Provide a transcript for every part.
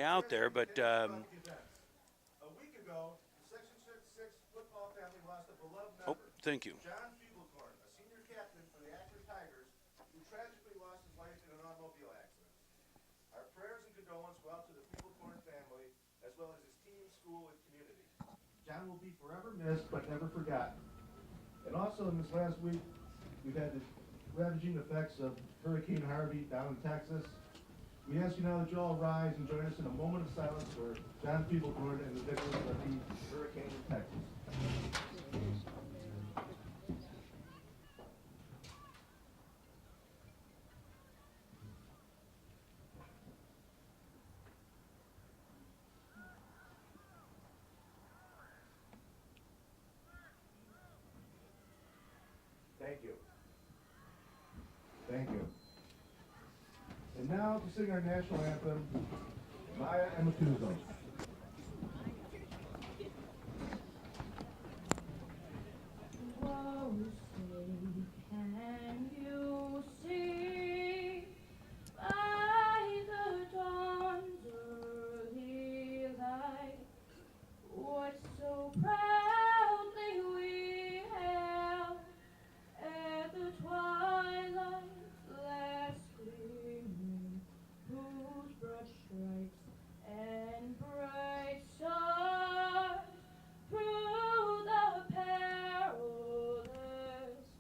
out there, but A week ago, the Section 6 football family lost a beloved oh, member, thank you. John Fuglecorn, a senior captain for the Akron Tigers, who tragically lost his life in an automobile accident. Our prayers and condolence go out to the Fuglecorn family, as well as his team, school, and community. John will be forever missed, but never forgotten. And also in this last week, we've had the ravaging effects of Hurricane Harvey down in Texas. We ask you now that you all rise and join us in a moment of silence for John Fuglecorn and the victims of the hurricane in Texas. Thank you. Thank you. And now to sing our national anthem, Maya Amatuzo. Oh, say, can you see by the dawn's early light what so proudly we hailed at the twilight's last gleaming, whose broad stripes and bright stars through the perilous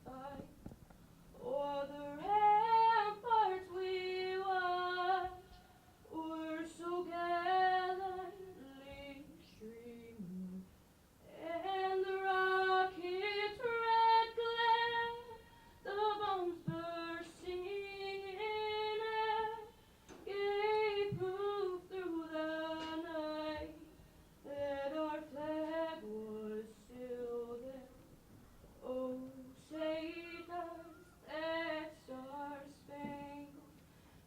fight o'er the ramparts we watched were so gallantly streaming, and the rocket's red glare, the bombs bursting in air, gave proof through the night that our flag was still there. Oh, say does that star-spangled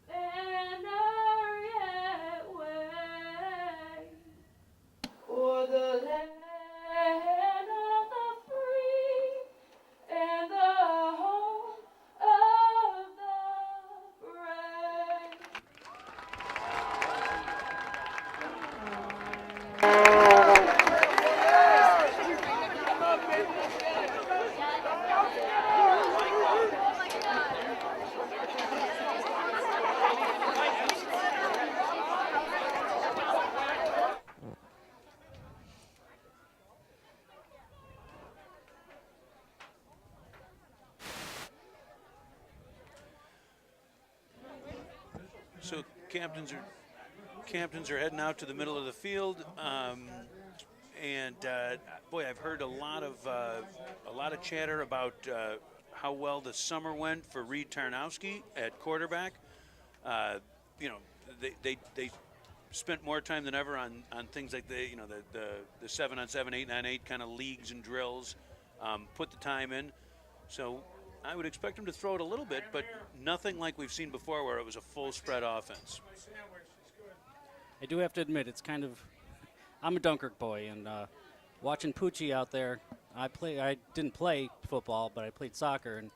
banner yet wave o'er the land of the free and the home of the brave? So captains are heading out to the middle of the field, and boy, I've heard a lot of chatter about how well the summer went for Reed Tarnowski at quarterback. You know, they spent more time than ever on things like the 7-on-7, 8-on-8 kind of leagues and drills. Put the time in, so I would expect him to throw it a little bit, but nothing like we've seen before where it was a full spread offense. I do have to admit, it's kind of, I'm a Dunkirk boy, and watching Poochie out there, I didn't play football, but I played soccer, and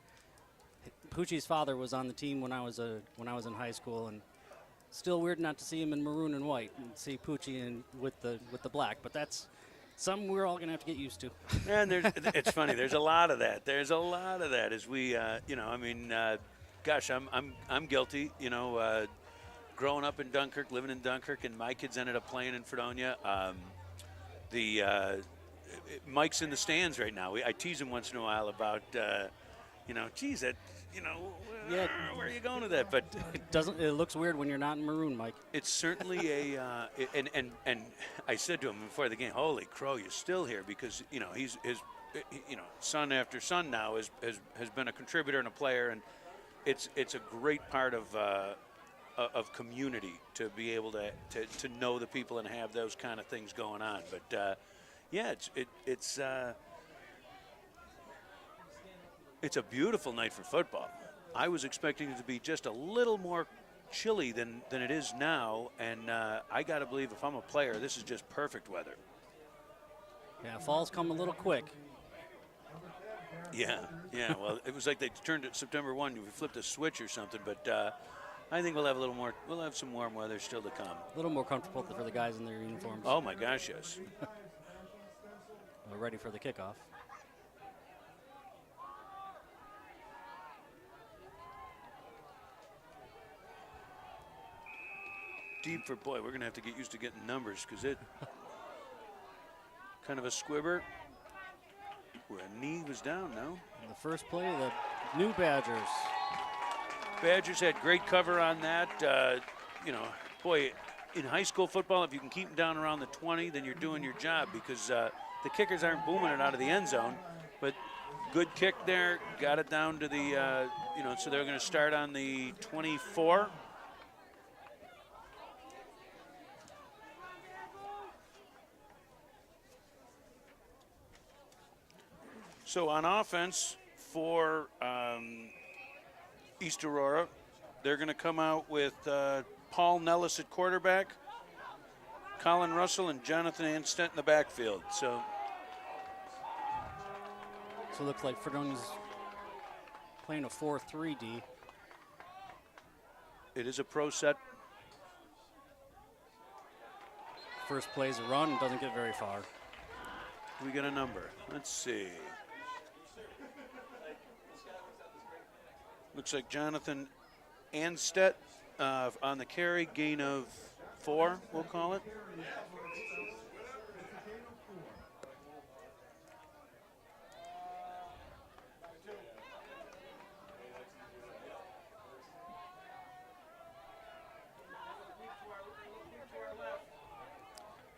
Poochie's father was on the team when I was in high school, and still weird not to see him in maroon and white and see Poochie with the black, but that's something we're all gonna have to get used to. And it's funny. There's a lot of that. As we, gosh, I'm guilty. Growing up in Dunkirk, living in Dunkirk, and my kids ended up playing in Fredonia. Mike's in the stands right now. I tease him once in a while about, geez, that, Yeah. where are you going with that? But It looks weird when you're not in maroon, Mike. it's certainly and I said to him before the game, holy crow, you're still here, because he's his son after son now has been a contributor and a player, and it's a great part of community to be able to know the people and have those kind of things going on. But it's a beautiful night for football. I was expecting it to be just a little more chilly than it is now, and I got to believe, if I'm a player, this is just perfect weather. Yeah, fall's come a little quick. Yeah. Well, it was like they turned it September 1. We flipped a switch or something, but I think we'll have a little more. We'll have some warm weather still to come. A little more comfortable for the guys in their uniforms. Oh my gosh, yes. Ready for the kickoff. Deep for boy. We're gonna have to get used to getting numbers because it kind of a squibber. Where a knee was down. No. The first play of the new Badgers. Badgers had great cover on that. You know, boy, in high school football, if you can keep them down around the 20, then you're doing your job because the kickers aren't booming it out of the end zone. But good kick there, got it down to the, you know, so they're going to start on the 24. So on offense for East Aurora, they're going to come out with Paul Nellis at quarterback, Colin Russell and Jonathan Anstead in the backfield. So it looks like Fredonia's playing a 4-3-D. it is a pro set. First play's a run, doesn't get very far. We got a number. Let's see. Looks like Jonathan Anstead on the carry, gain of 4, we'll call it.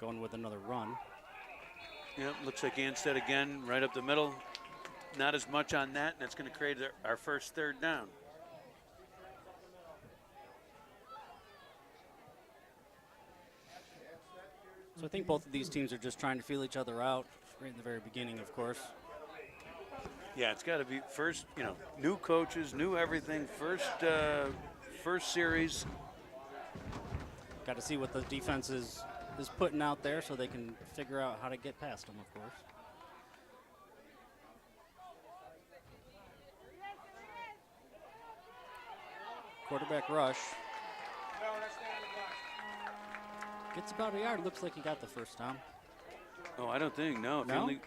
Going with another run. Yep, looks like Anstead again, right up the middle. Not as much on that, and that's going to create our first third down. So I think both of these teams are just trying to feel each other out right in the very beginning, of course. Yeah, it's got to be first, you know, new coaches, new everything, first series. Got to see what the defense is putting out there so they can figure out how to get past them, of course. Quarterback rush. Gets about a yard. Looks like he got the first down. Oh, I don't think, no. If you No? only,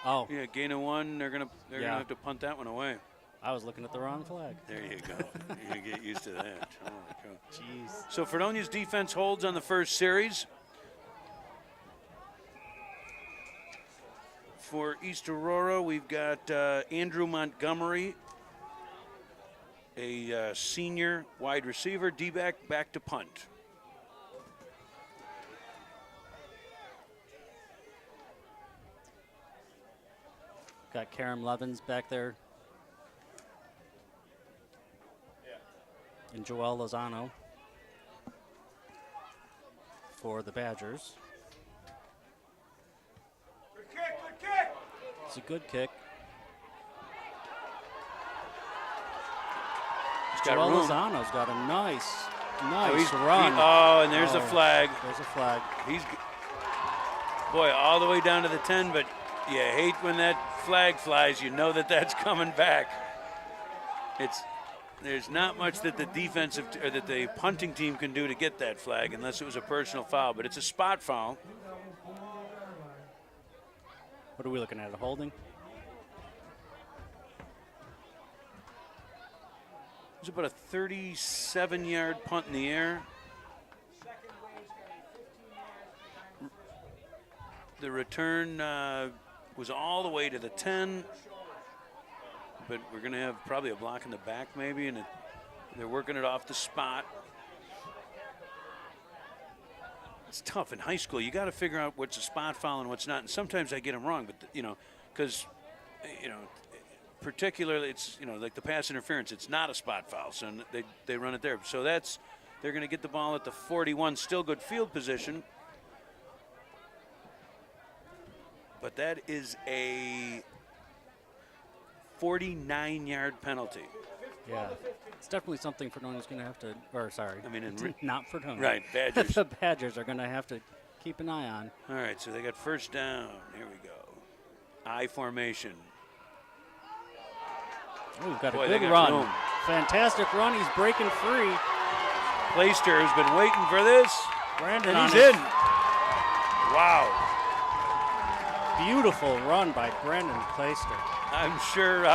Oh, yeah, gain of 1, they're gonna have to punt that one away. I was looking at the wrong flag. There you go. You're gonna get used to that. Oh my God. Jeez. So Fredonia's defense holds on the first series. For East Aurora, we've got Andrew Montgomery, a senior wide receiver, D-back, back to punt. Got Karam Levins back there. And Joel Lozano for the Badgers. Good kick, good kick! It's a good kick. He's got Joel room. Lozano's got a nice Oh, run. and there's the Oh, flag. There's a flag. He's, boy, all the way down to the 10, but you hate when that flag flies. You know that that's coming back. There's not much that the defensive or that the punting team can do to get that flag unless it was a personal foul, but it's a spot foul. What are we looking at? A holding? It was about a 37-yard punt in the air. The return was all the way to the 10, but we're going to have probably a block in the back maybe, and they're working it off the spot. It's tough in high school. You got to figure out what's a spot foul and what's not, and sometimes I get them wrong, but, you know, because, you know, particularly it's, you know, like the pass interference, it's not a spot foul, so they run it there. So they're going to get the ball at the 41, still good field position. But that is a 49-yard penalty. Yeah. It's definitely something Fredonia's going to have to, or sorry, I mean, not Fredonia. right, Badgers. The Badgers are going to have to keep an eye on. All right, so they got first down. Here we go. I formation. Oh, we've got Boy, a they good got run. room. fantastic run. He's breaking free. Playster has been waiting for this. Brandon And on he's his in. Wow. beautiful run by Brandon Playster. I'm sure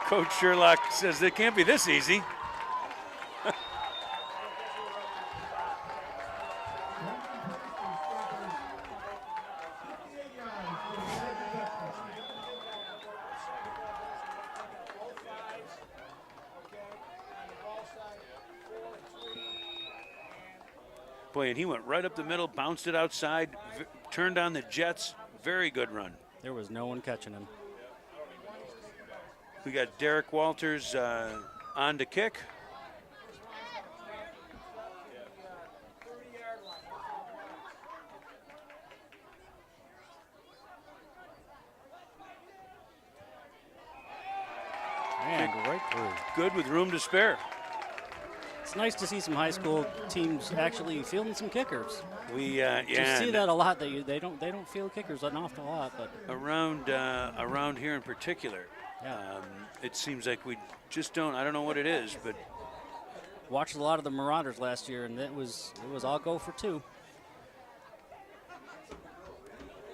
Coach Sherlock says it can't be this easy. Boy, and he went right up the middle, bounced it outside, turned on the Jets. Very good run. There was no one catching him. We got Derek Walters on to kick. Man, right through. Good with room to spare. It's nice to see some high school teams actually fielding some kickers. We You see that a lot. They don't field kickers an awful lot, but around here in particular, yeah. it seems like we just don't. I don't know what it is, but Watched a lot of the Marauders last year, and it was all go for two.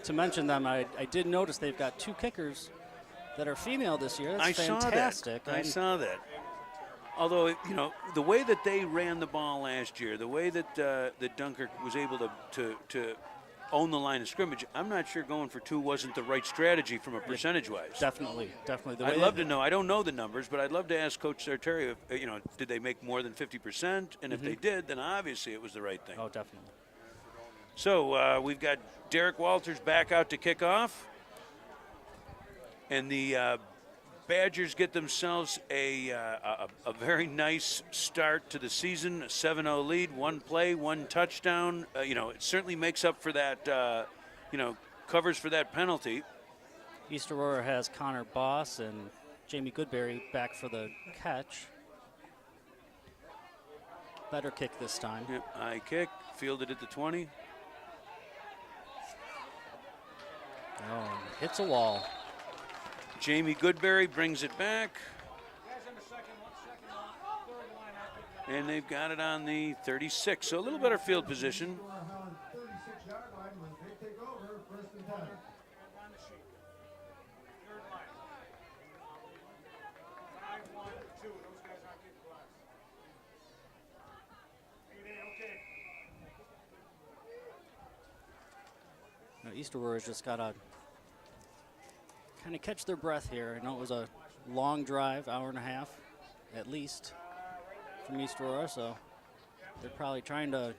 To mention them, I did notice they've got two kickers that are female this year. That's fantastic. I saw that. Although, you know, the way that they ran the ball last year, the way that that Dunkirk was able to own the line of scrimmage, I'm not sure going for two wasn't the right strategy from a percentage-wise. Definitely. The I'd way love to know. I don't know the numbers, but I'd love to ask Coach Sartori if, you know, did they make more than 50%? And if they did, then obviously it was the right thing. Oh, definitely. So we've got Derek Walters back out to kick off. And the Badgers get themselves a very nice start to the season, a 7-0 lead, one play, one touchdown. You know, it certainly makes up for that, you know, covers for that penalty. East Aurora has Connor Boss and Jamie Goodberry back for the catch. Better kick this time. Yep, high kick, fielded at the 20. Oh, hits a wall. Jamie Goodberry brings it back. And they've got it on the 36, so a little better field position. Now, East Aurora's just got to kind of catch their breath here. I know it was a long drive, hour and a half at least from East Aurora, so they're probably trying to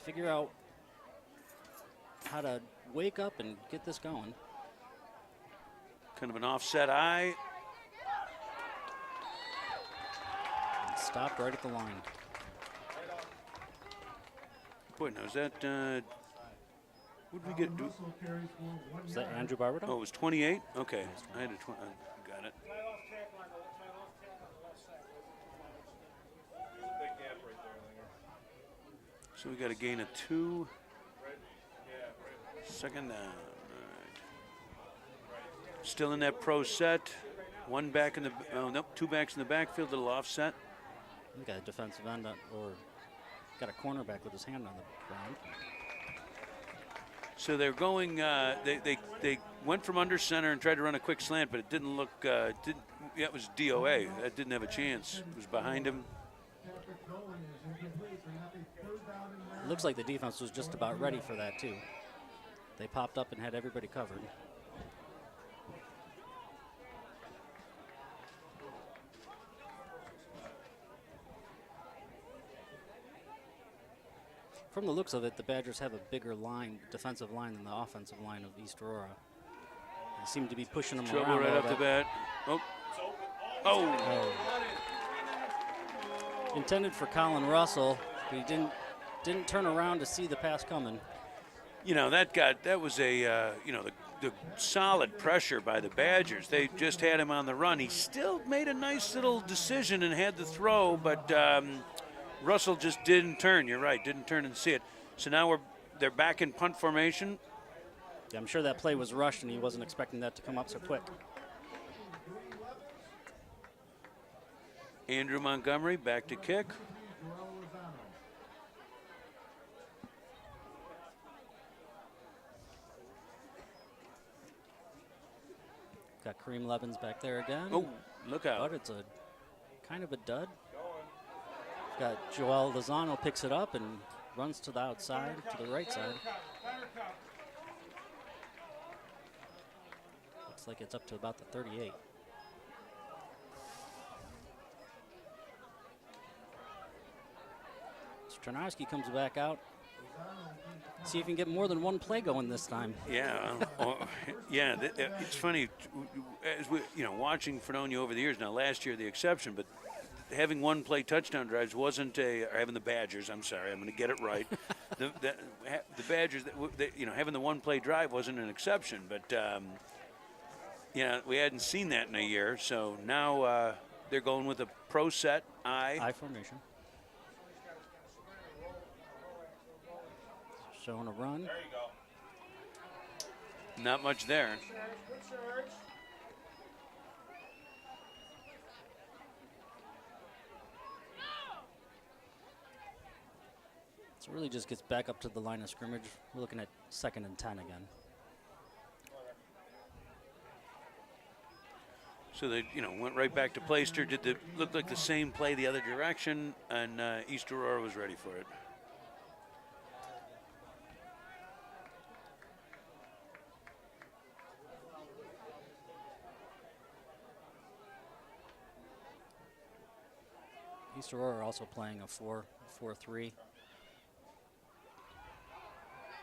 figure out how to wake up and get this going. Kind of an offset eye. And stopped right at the line. Boy, now is that, what did we get? Is that Andrew Barberto? Oh, it was 28? Okay, I had a got it. So we got a gain of 2. Second down. All right. Still in that pro set. One back in the, oh, nope, 2 backs in the backfield, little offset. We got a defensive end or got a cornerback with his hand on the ground. So they're going. They went from under center and tried to run a quick slant, but it didn't look. Yeah, it was DOA. That didn't have a chance. It was behind him. It looks like the defense was just about ready for that too. They popped up and had everybody covered. From the looks of it, the Badgers have a bigger line, defensive line, than the offensive line of East Aurora. They seem to be pushing them Trouble around right a off the little bat. Oh. Oh. Intended for Colin Russell, but he didn't turn around to see the pass coming. You know, that was a you know, the solid pressure by the Badgers. They just had him on the run. He still made a nice little decision and had the throw, but Russell just didn't turn. You're right, didn't turn and see it. So now they're back in punt formation. Yeah, I'm sure that play was rushed and he wasn't expecting that to come up so quick. Andrew Montgomery back to kick. Got Kareem Levins back there again. Oh, look out. But it's a kind of a dud. Got Joel Lozano picks it up and runs to the outside, to the right side. Looks like it's up to about the 38. Tarnowski comes back out. See if he can get more than one play going this time. Yeah, yeah. It's funny, as we, watching Fredonia over the years. Now, last year the exception, but having one play touchdown drives wasn't or having the Badgers. I'm sorry, I'm going to get it right. the Badgers, having the one play drive wasn't an exception, but we hadn't seen that in a year. So now they're going with a pro set I formation. Showing a run. There you go. Not much there. Good surge. So it really just gets back up to the line of scrimmage. We're looking at 2nd and 10 again. So they, went right back to Playster. Looked like the same play the other direction, and East Aurora was ready for it. East Aurora also playing a 4-4-3.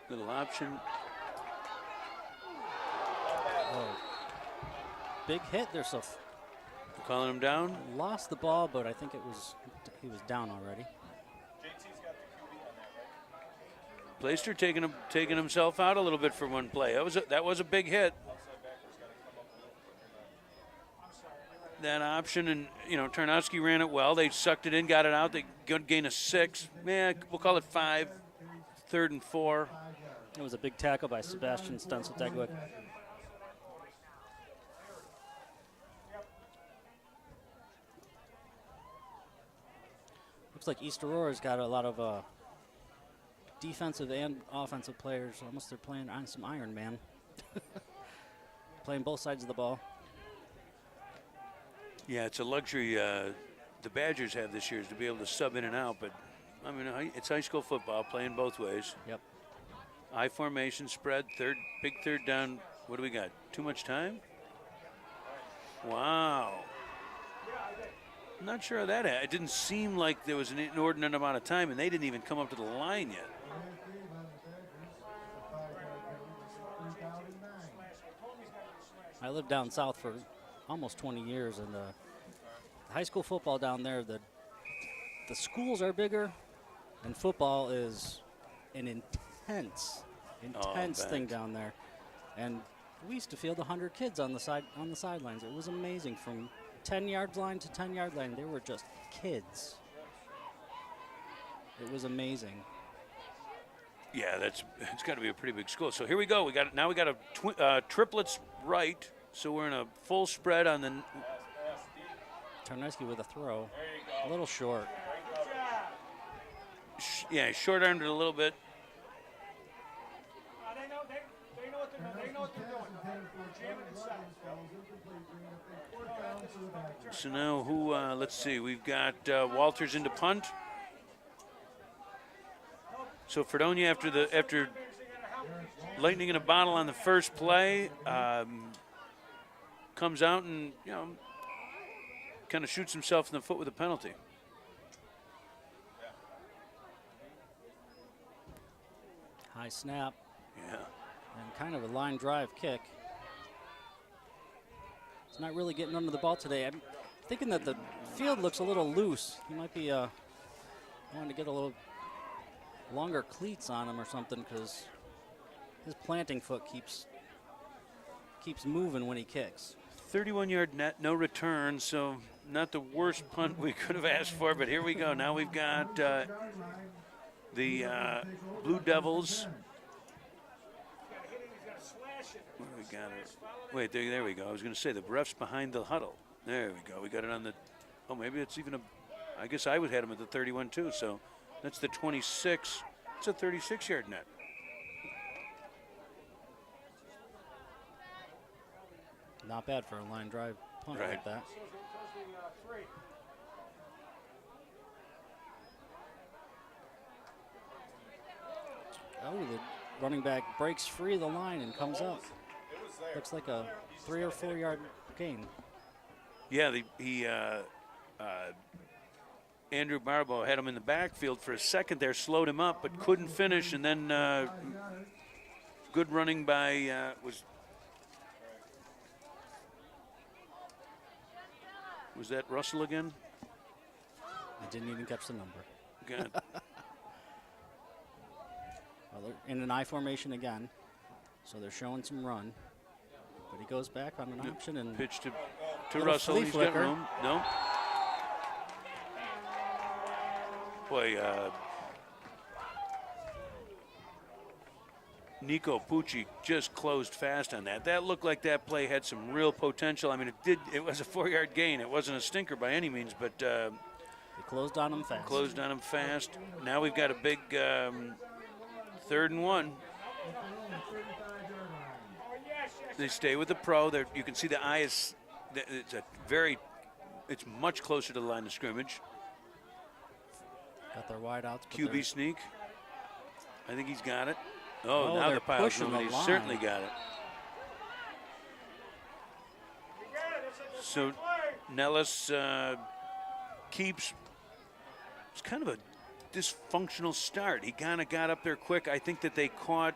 Little option. Oh, big hit there. So Calling him down. lost the ball, but I think he was down already. JT's got the QB on that, right? Playster taking himself out a little bit for one play. That was a big hit. That option, and Tarnowski ran it well. They sucked it in, got it out. They gain a 6. Man, we'll call it 5. 3rd and 4. It was a big tackle by Sebastian Stenzel-Tegwick. Looks like East Aurora's got a lot of defensive and offensive players. Almost they're playing on some Iron Man. Playing both sides of the ball. Yeah, it's a luxury the Badgers have this year is to be able to sub in and out. But, it's high school football, playing both ways. Yep. I formation, spread, big third down. What do we got? Too much time? Wow. I'm not sure of that. It didn't seem like there was an inordinate amount of time, and they didn't even come up to the line yet. I lived down south for almost 20 years, and the high school football down there, the schools are bigger, and football is an intense thing down there. And we used to field 100 kids on the sidelines. It was amazing. From 10-yard line to 10-yard line, they were just kids. It was amazing. Yeah, it's got to be a pretty big school. So here we go. We got a triplets right. So we're in a full spread on the. Tarnowski with a throw, a little short. Yeah, short-armed it a little bit. They know what they're doing. They're jamming inside. So now who? Let's see. We've got Walters into punt. So Fredonia after lightning in a bottle on the first play. Comes out and kind of shoots himself in the foot with a penalty. High snap. Yeah. And kind of a line drive kick. He's not really getting under the ball today. I'm thinking that the field looks a little loose. He might be wanting to get a little longer cleats on him or something, because his planting foot keeps moving when he kicks. 31-yard net, no return, so not the worst punt we could have asked for, but here we go. Now we've got the Blue Devils. What do we got? Wait, there we go. I was going to say the ref's behind the huddle. There we go. We got it on the Oh, maybe it's even a. I guess I would had him at the 31 too. So that's the 26. It's a 36-yard net. Not bad for a line drive punt Right. like that. Oh, the running back breaks free of the line and comes up. Looks like a 3 or 4 yard gain. Yeah, Andrew Barbo had him in the backfield for a second there, slowed him up, but couldn't finish, and then good running by was that Russell again? I didn't even catch the number. Good. Well, they're in an I formation again, so they're showing some run. But he goes back on an option and Pitch to Little Russell. flea He's got flicker. room. No. Boy, Nico Pucci just closed fast on that. That looked like that play had some real potential. I mean, it was a 4-yard gain. It wasn't a stinker by any means, but they closed on him fast. closed on him fast. Now we've got a big 3rd and 1. They stay with the pro. You can see the eye is. It's much closer to the line of scrimmage. Got their wide outs. but QB they're- sneak. I think he's got it. Oh, Oh, now they're the pile's pushing moving. the He's line. certainly got it. So Nellis keeps. It's kind of a dysfunctional start. He kind of got up there quick. I think that they caught.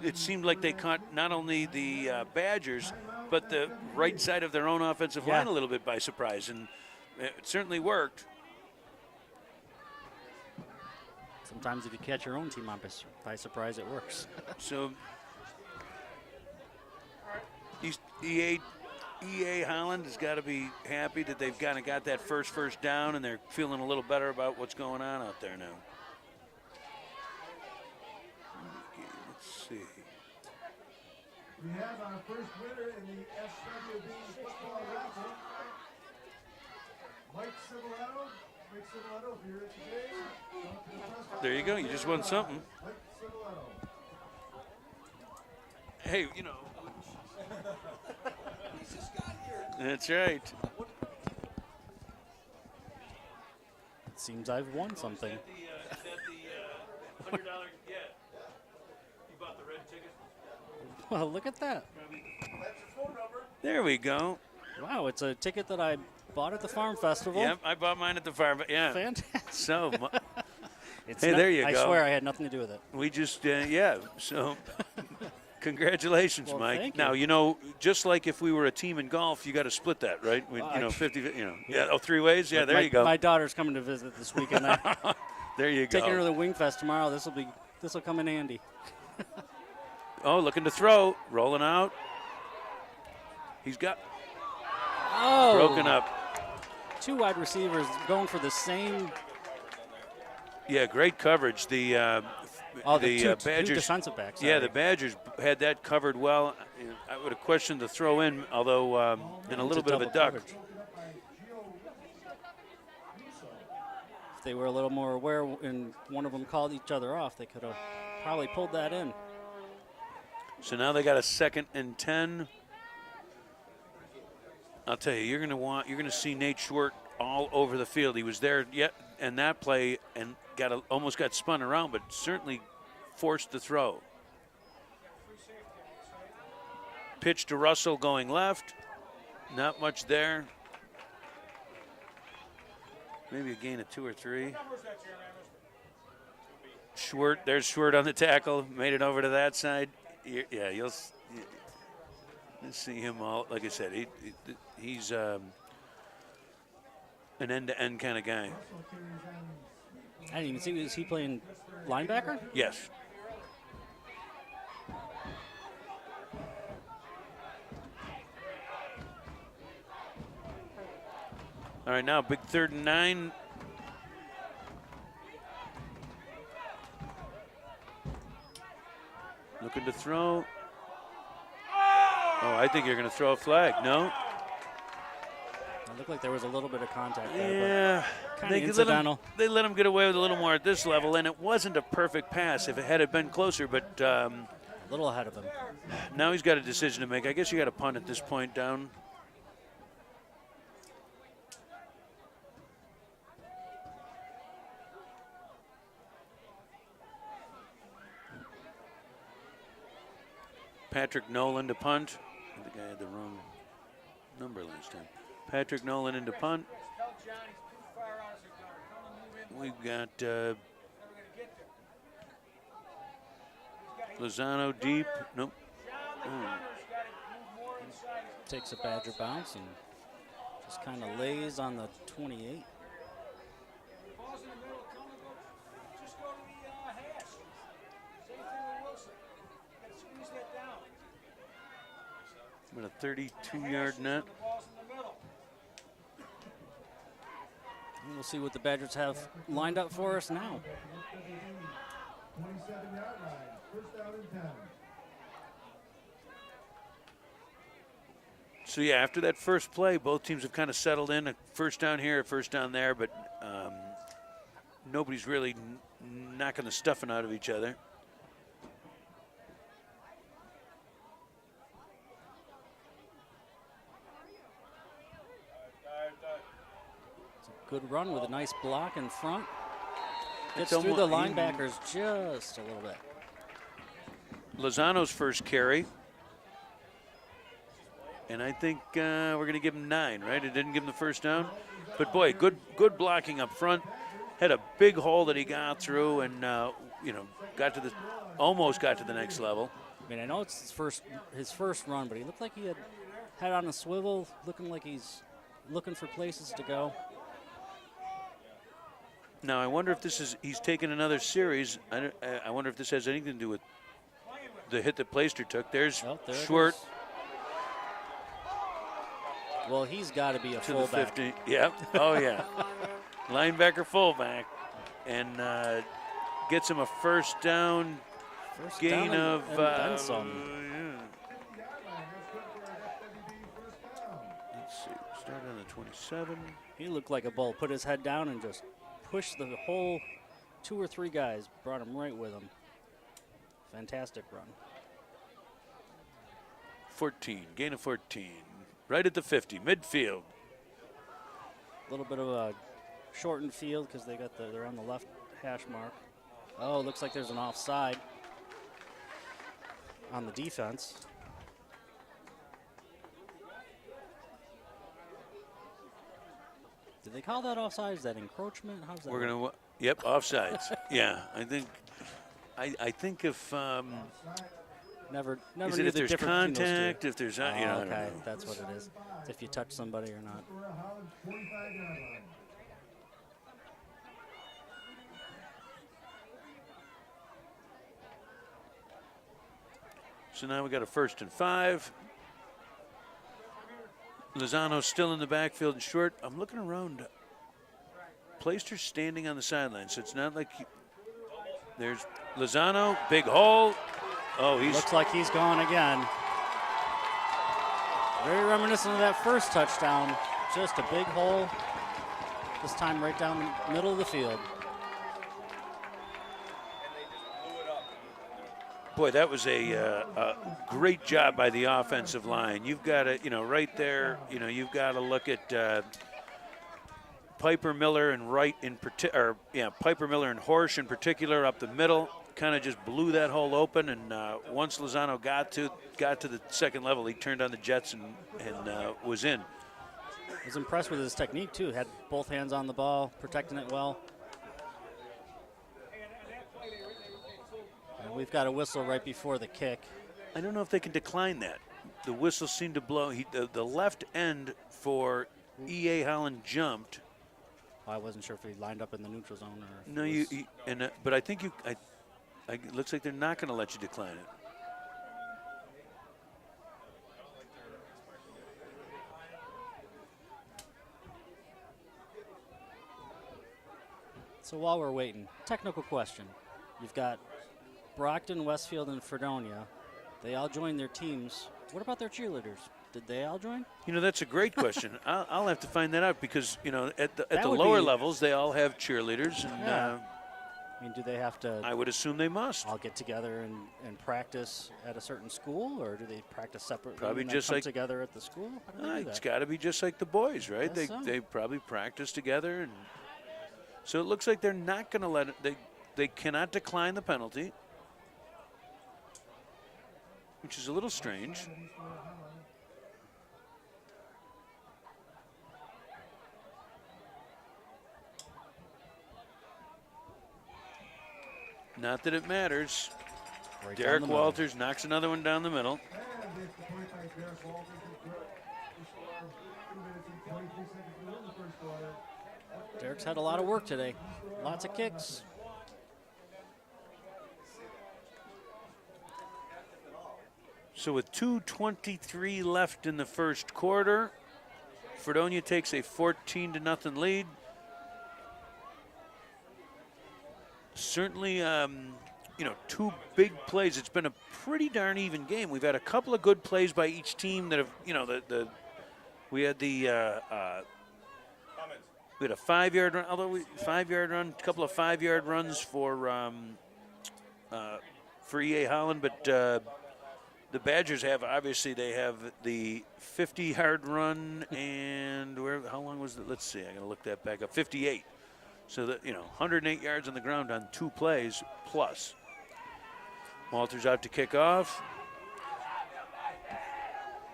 It seemed like they caught not only the Badgers, but the right side of their own offensive line a little bit by surprise, and it certainly worked. Sometimes if you catch your own team by surprise, it works. So EA Holland has got to be happy that they've kind of got that first down, and they're feeling a little better about what's going on out there now. Okay, let's see. We have our first winner in the SWB football raffle. Mike Civiletto. Mike Civiletto, if you're here today, come to the press There you go. You just won something. Mike Civiletto. Hey, you know. That's right. It seems I've won something. Is that the $100? Yeah. You bought the red ticket? Well, look at that. That's your phone number. There we go. Wow, it's a ticket that I bought at the Farm Festival. Yep, I bought mine at the farm. Yeah. Fantastic. So It's Hey, there you I go. swear I had nothing to do with it. we just, yeah. So congratulations, Well, Mike. thank Now, you. you know, just like if we were a team in golf, you got to split that, right? You know, 50, you know. Yeah, oh, 3 ways? Yeah, there my, you go. My daughter's coming to visit this weekend. I'm There you go. taking her to the Wing Fest tomorrow. This will come in handy. Oh, looking to throw. Rolling out. He's got Oh, broken up. 2 wide receivers going for the same. Yeah, great coverage. The two Badgers. defensive backs. Yeah, sorry. the Badgers had that covered well. I would have questioned the throw in, although in a little bit of a double duck. coverage. If they were a little more aware and one of them called each other off, they could have probably pulled that in. So now they got a 2nd and 10. I'll tell you, you're going to see Nate Schwartz all over the field. He was there yet in that play and almost got spun around, but certainly forced the throw. Pitch to Russell going left. Not much there. Maybe a gain of 2 or 3. There's Schwartz on the tackle. Made it over to that side. Yeah, you'll see him all. Like I said, he's an end-to-end kind of guy. I didn't even see. Is he playing linebacker? Yes. All right, now big 3rd and 9. Looking to throw. Oh, I think you're going to throw a flag. No? It looked like there was a little bit of contact there. Yeah, Kind of incidental. They let him get away with a little more at this level, and it wasn't a perfect pass if it had been closer, but A little ahead of him. now he's got a decision to make. I guess you got to punt at this point down. Patrick Nolan to punt. I think I had the wrong number last time. Patrick Nolan into punt. We've got Lozano deep. Nope. Takes a Badger bounce and just kind of lays on the 28. With a 32-yard net. And we'll see what the Badgers have lined up for us now. 27-yard line, first down and 10. So yeah, after that first play, both teams have kind of settled in. A first down here, a first down there, but nobody's really knocking the stuffing out of each other. It's a good run with a nice block in front. Gets It's through the almo- linebackers just a little bit. Lozano's first carry. And I think we're going to give him 9, right? It didn't give him the first down. But boy, good blocking up front. Had a big hole that he got through, and almost got to the next level. I mean, I know it's his first run, but he looked like he had head on a swivel, looking like he's looking for places to go. Now I wonder if he's taken another series. I wonder if this has anything to do with the hit that Plaister took. There's Oh, there it Schwartz. is. Well, he's got to be a To the fullback. 50. Yep. Oh, yeah. Linebacker fullback. And gets him a first down First gain down of. and then some. Let's see. Start on the 27. He looked like a bull. Put his head down and just pushed the whole 2 or 3 guys. Brought him right with him. Fantastic run. 14. Gain of 14. Right at the 50. Midfield. A little bit of a shortened field because they're on the left hash mark. Oh, looks like there's an offside on the defense. Did they call that offside? Is that encroachment? How's that? We're work? going to. Yep, offsides. Yeah, I think if. Never Is knew it if the there's difference between those two. contact, if there's. Oh, I don't okay, know. that's what it is. It's if you touch somebody or not. Aurora Holland's 45-yard line. So now we got a 1st and 5. Lozano's still in the backfield and short. I'm looking around. Plaister's standing on the sideline, so it's not like there's Lozano, big hole. Oh, he's Looks like he's gone again. Very reminiscent of that first touchdown. Just a big hole. This time right down the middle of the field. boy, that was a great job by the offensive line. You've got to, right there, you've got to look at Piper Miller and Piper Miller and Horsch in particular up the middle. Kind of just blew that hole open, and once Lozano got to the second level, he turned on the jets and was in. I was impressed with his technique too. Had both hands on the ball, protecting it well. And we've got a whistle right before the kick. I don't know if they can decline that. The whistle seemed to blow. The left end for E.A. Holland jumped. I wasn't sure if he lined up in the neutral zone or. No, but I think it looks like they're not going to let you decline it. So while we're waiting, technical question. You've got Brockton, Westfield, and Fredonia. They all joined their teams. What about their cheerleaders? Did they all join? You know, that's a great question. I'll have to find that out because, you know, at the That would lower be- levels, they all have cheerleaders. And Yeah. I mean, do they have to I would assume they must. all get together and practice at a certain school, or do they practice separately? Probably and then just come like- together at the school. How do they do It's that? got to be just like the boys, right? Guess so. They probably practice together. And so it looks like they're not going to let it. They cannot decline the penalty, which is a little strange. Not that it matters. Right down Derek the middle. Walters knocks another one down the middle. And it's the point by Derek Walters. Who scored 2 minutes and 23 seconds to win the first quarter. Derek's had a lot of work today. Lots of kicks. So with 2:23 left in the first quarter, Fredonia takes a 14-0 lead. Certainly, you know, 2 big plays. It's been a pretty darn even game. We've had a couple of good plays by each team that have, you know, we had the we had a 5-yard run, although 5-yard run, a couple of 5-yard runs for EA Holland, but the Badgers have, obviously, they have the 50-yard run, and how long was it? Let's see, I got to look that back up. 58. So that, you know, 108 yards on the ground on 2 plays plus. Walters out to kick off.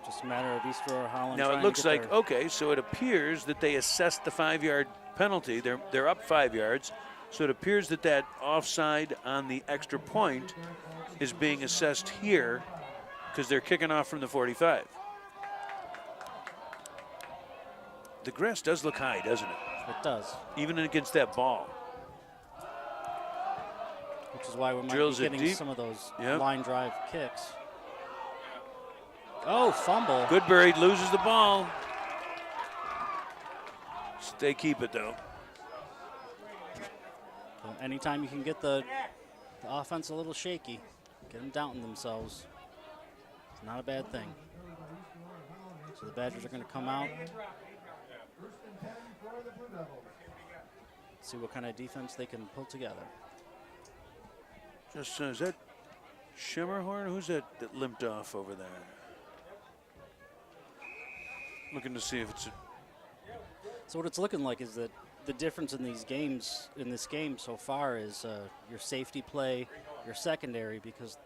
Just a matter of East Aurora Holland. Now trying it to looks get like, their- okay, so it appears that they assessed the 5-yard penalty. They're up 5 yards. So it appears that that offside on the extra point is being assessed here because they're kicking off from the 45. The grass does look high, doesn't it? It does, Even against that ball. which is why we might Drills be it getting deep. some of those Yep. line drive kicks. Oh, fumble. Goodberry loses the ball. They keep it, though. So anytime you can get the offense a little shaky, get them doubting themselves, it's not a bad thing. So the Badgers are going to come out, see what kind of defense they can pull together. Just is that Shimmerhorn? Who's that limped off over there? Looking to see if it's So what it's looking like is that the difference in these games, in this game so far, is your safety play, your secondary, because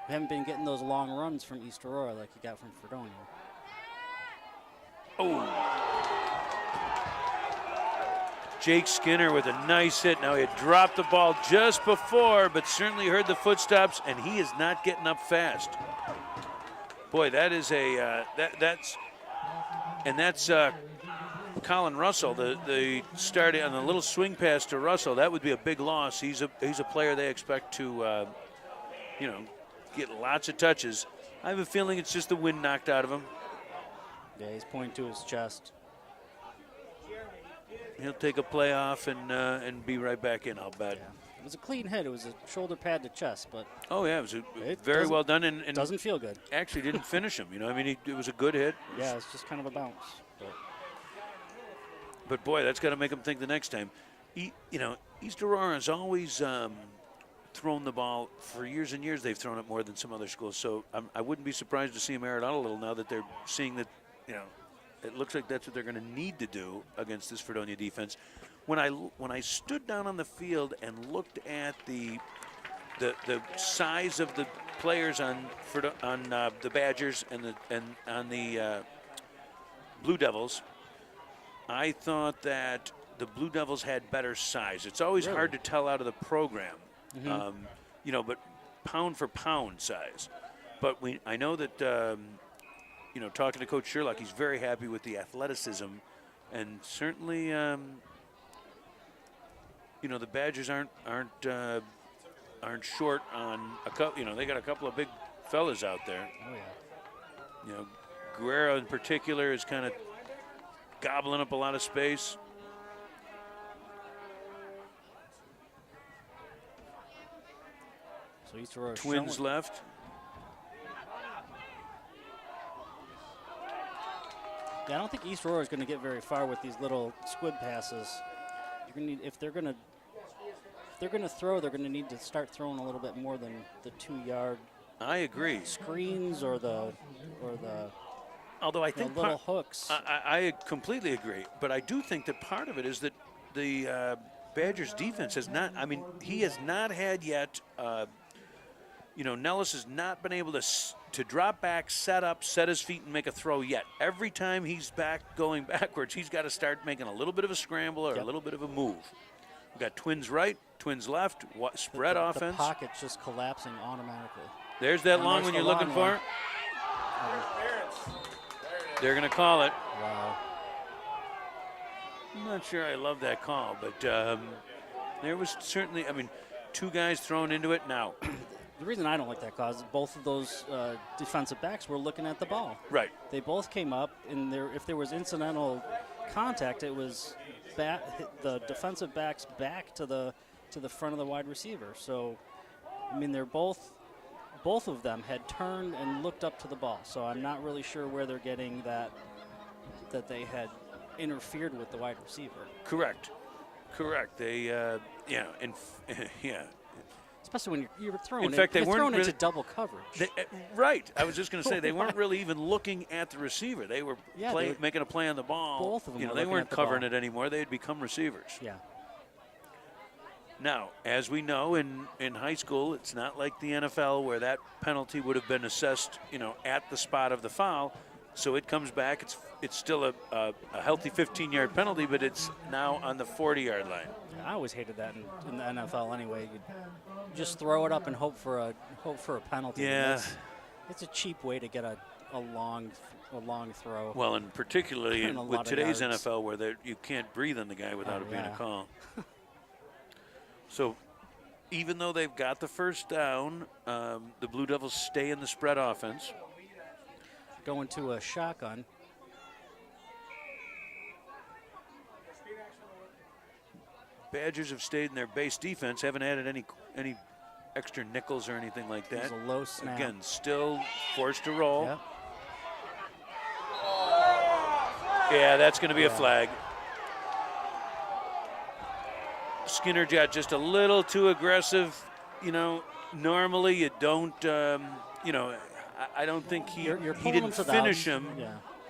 we haven't been getting those long runs from East Aurora like you got from Fredonia. Jake Skinner with a nice hit. Now he had dropped the ball just before, but certainly heard the footsteps, and he is not getting up fast. Boy, that is a that's Colin Russell, the starting on the little swing pass to Russell. That would be a big loss. He's a player they expect to you know, get lots of touches. I have a feeling it's just the wind knocked out of him. Yeah, he's pointing to his chest. He'll take a play off and be right back in, I'll bet. Yeah. It was a clean hit. It was a shoulder pad to chest, but Oh yeah, it was It very doesn't- well done, and it doesn't feel good. actually didn't finish him. You know, I mean, it was a good hit. Yeah, it's just kind of a bounce. But boy, that's got to make him think the next time. You know, East Aurora has always thrown the ball for years and years. They've thrown it more than some other schools. So I wouldn't be surprised to see them air it out a little now that they're seeing that, you know, it looks like that's what they're going to need to do against this Fredonia defense. When I stood down on the field and looked at the size of the players on the Badgers and on the Blue Devils, I thought that the Blue Devils had better size. It's always Really? hard to tell out of the program, you know, but pound for pound size. But I know that, you know, talking to Coach Sherlock, he's very happy with the athleticism, and certainly, you know, the Badgers aren't short on a couple. You know, they got a couple of big fellas out there. Oh yeah. You know, Guerrero in particular is kind of gobbling up a lot of space. So East Aurora Twins showing- left. Yeah, I don't think East Aurora is going to get very far with these little squib passes. You're going to need, if they're going to throw, they're going to need to start throwing a little bit more than the 2-yard I agree. screens or the Although I think little hooks. I completely agree, but I do think that part of it is that the Badgers defense has not. I mean, he has not had yet. Nellis has not been able to drop back, set up, set his feet, and make a throw yet. Every time he's going backwards, he's got to start making a little bit of a scramble or a little bit of a move. We've got twins right, twins left, spread offense. The pocket's just collapsing automatically. There's that long one you're looking for. They're going to call it. Wow. I'm not sure I love that call, but there was certainly, 2 guys thrown into it now. The reason I don't like that call is both of those defensive backs were looking at the ball. Right. They both came up, and if there was incidental contact, it was the defensive back's back to the front of the wide receiver. So, they're both of them had turned and looked up to the ball. So I'm not really sure where they're getting that they had interfered with the wide receiver. Correct. They, Especially when you're throwing. In fact, they weren't throwing really, into double coverage. Right. I was just going to say they weren't really even looking at the receiver. They were making a play on the ball. Both of them. They weren't covering it anymore. They had become receivers. Yeah. Now, as we know, in high school, it's not like the NFL where that penalty would have been assessed, at the spot of the foul. So it comes back. It's still a healthy 15-yard penalty, but it's now on the 40-yard line. Yeah, I always hated that in the NFL anyway. You just throw it up and hope for a penalty. Yeah. It's a cheap way to get a long throw. Well, and particularly with today's yards. NFL where you can't breathe on the guy without it being a call. So even though they've got the first down, the Blue Devils stay in the spread offense. Going to a shotgun. Badgers have stayed in their base defense, haven't added any extra nickels or anything like that. It was a low snap. Again, still forced to roll. Yep. Yeah, that's going to be a flag. Skinner got just a little too aggressive. Normally you don't, I don't think he didn't finish him,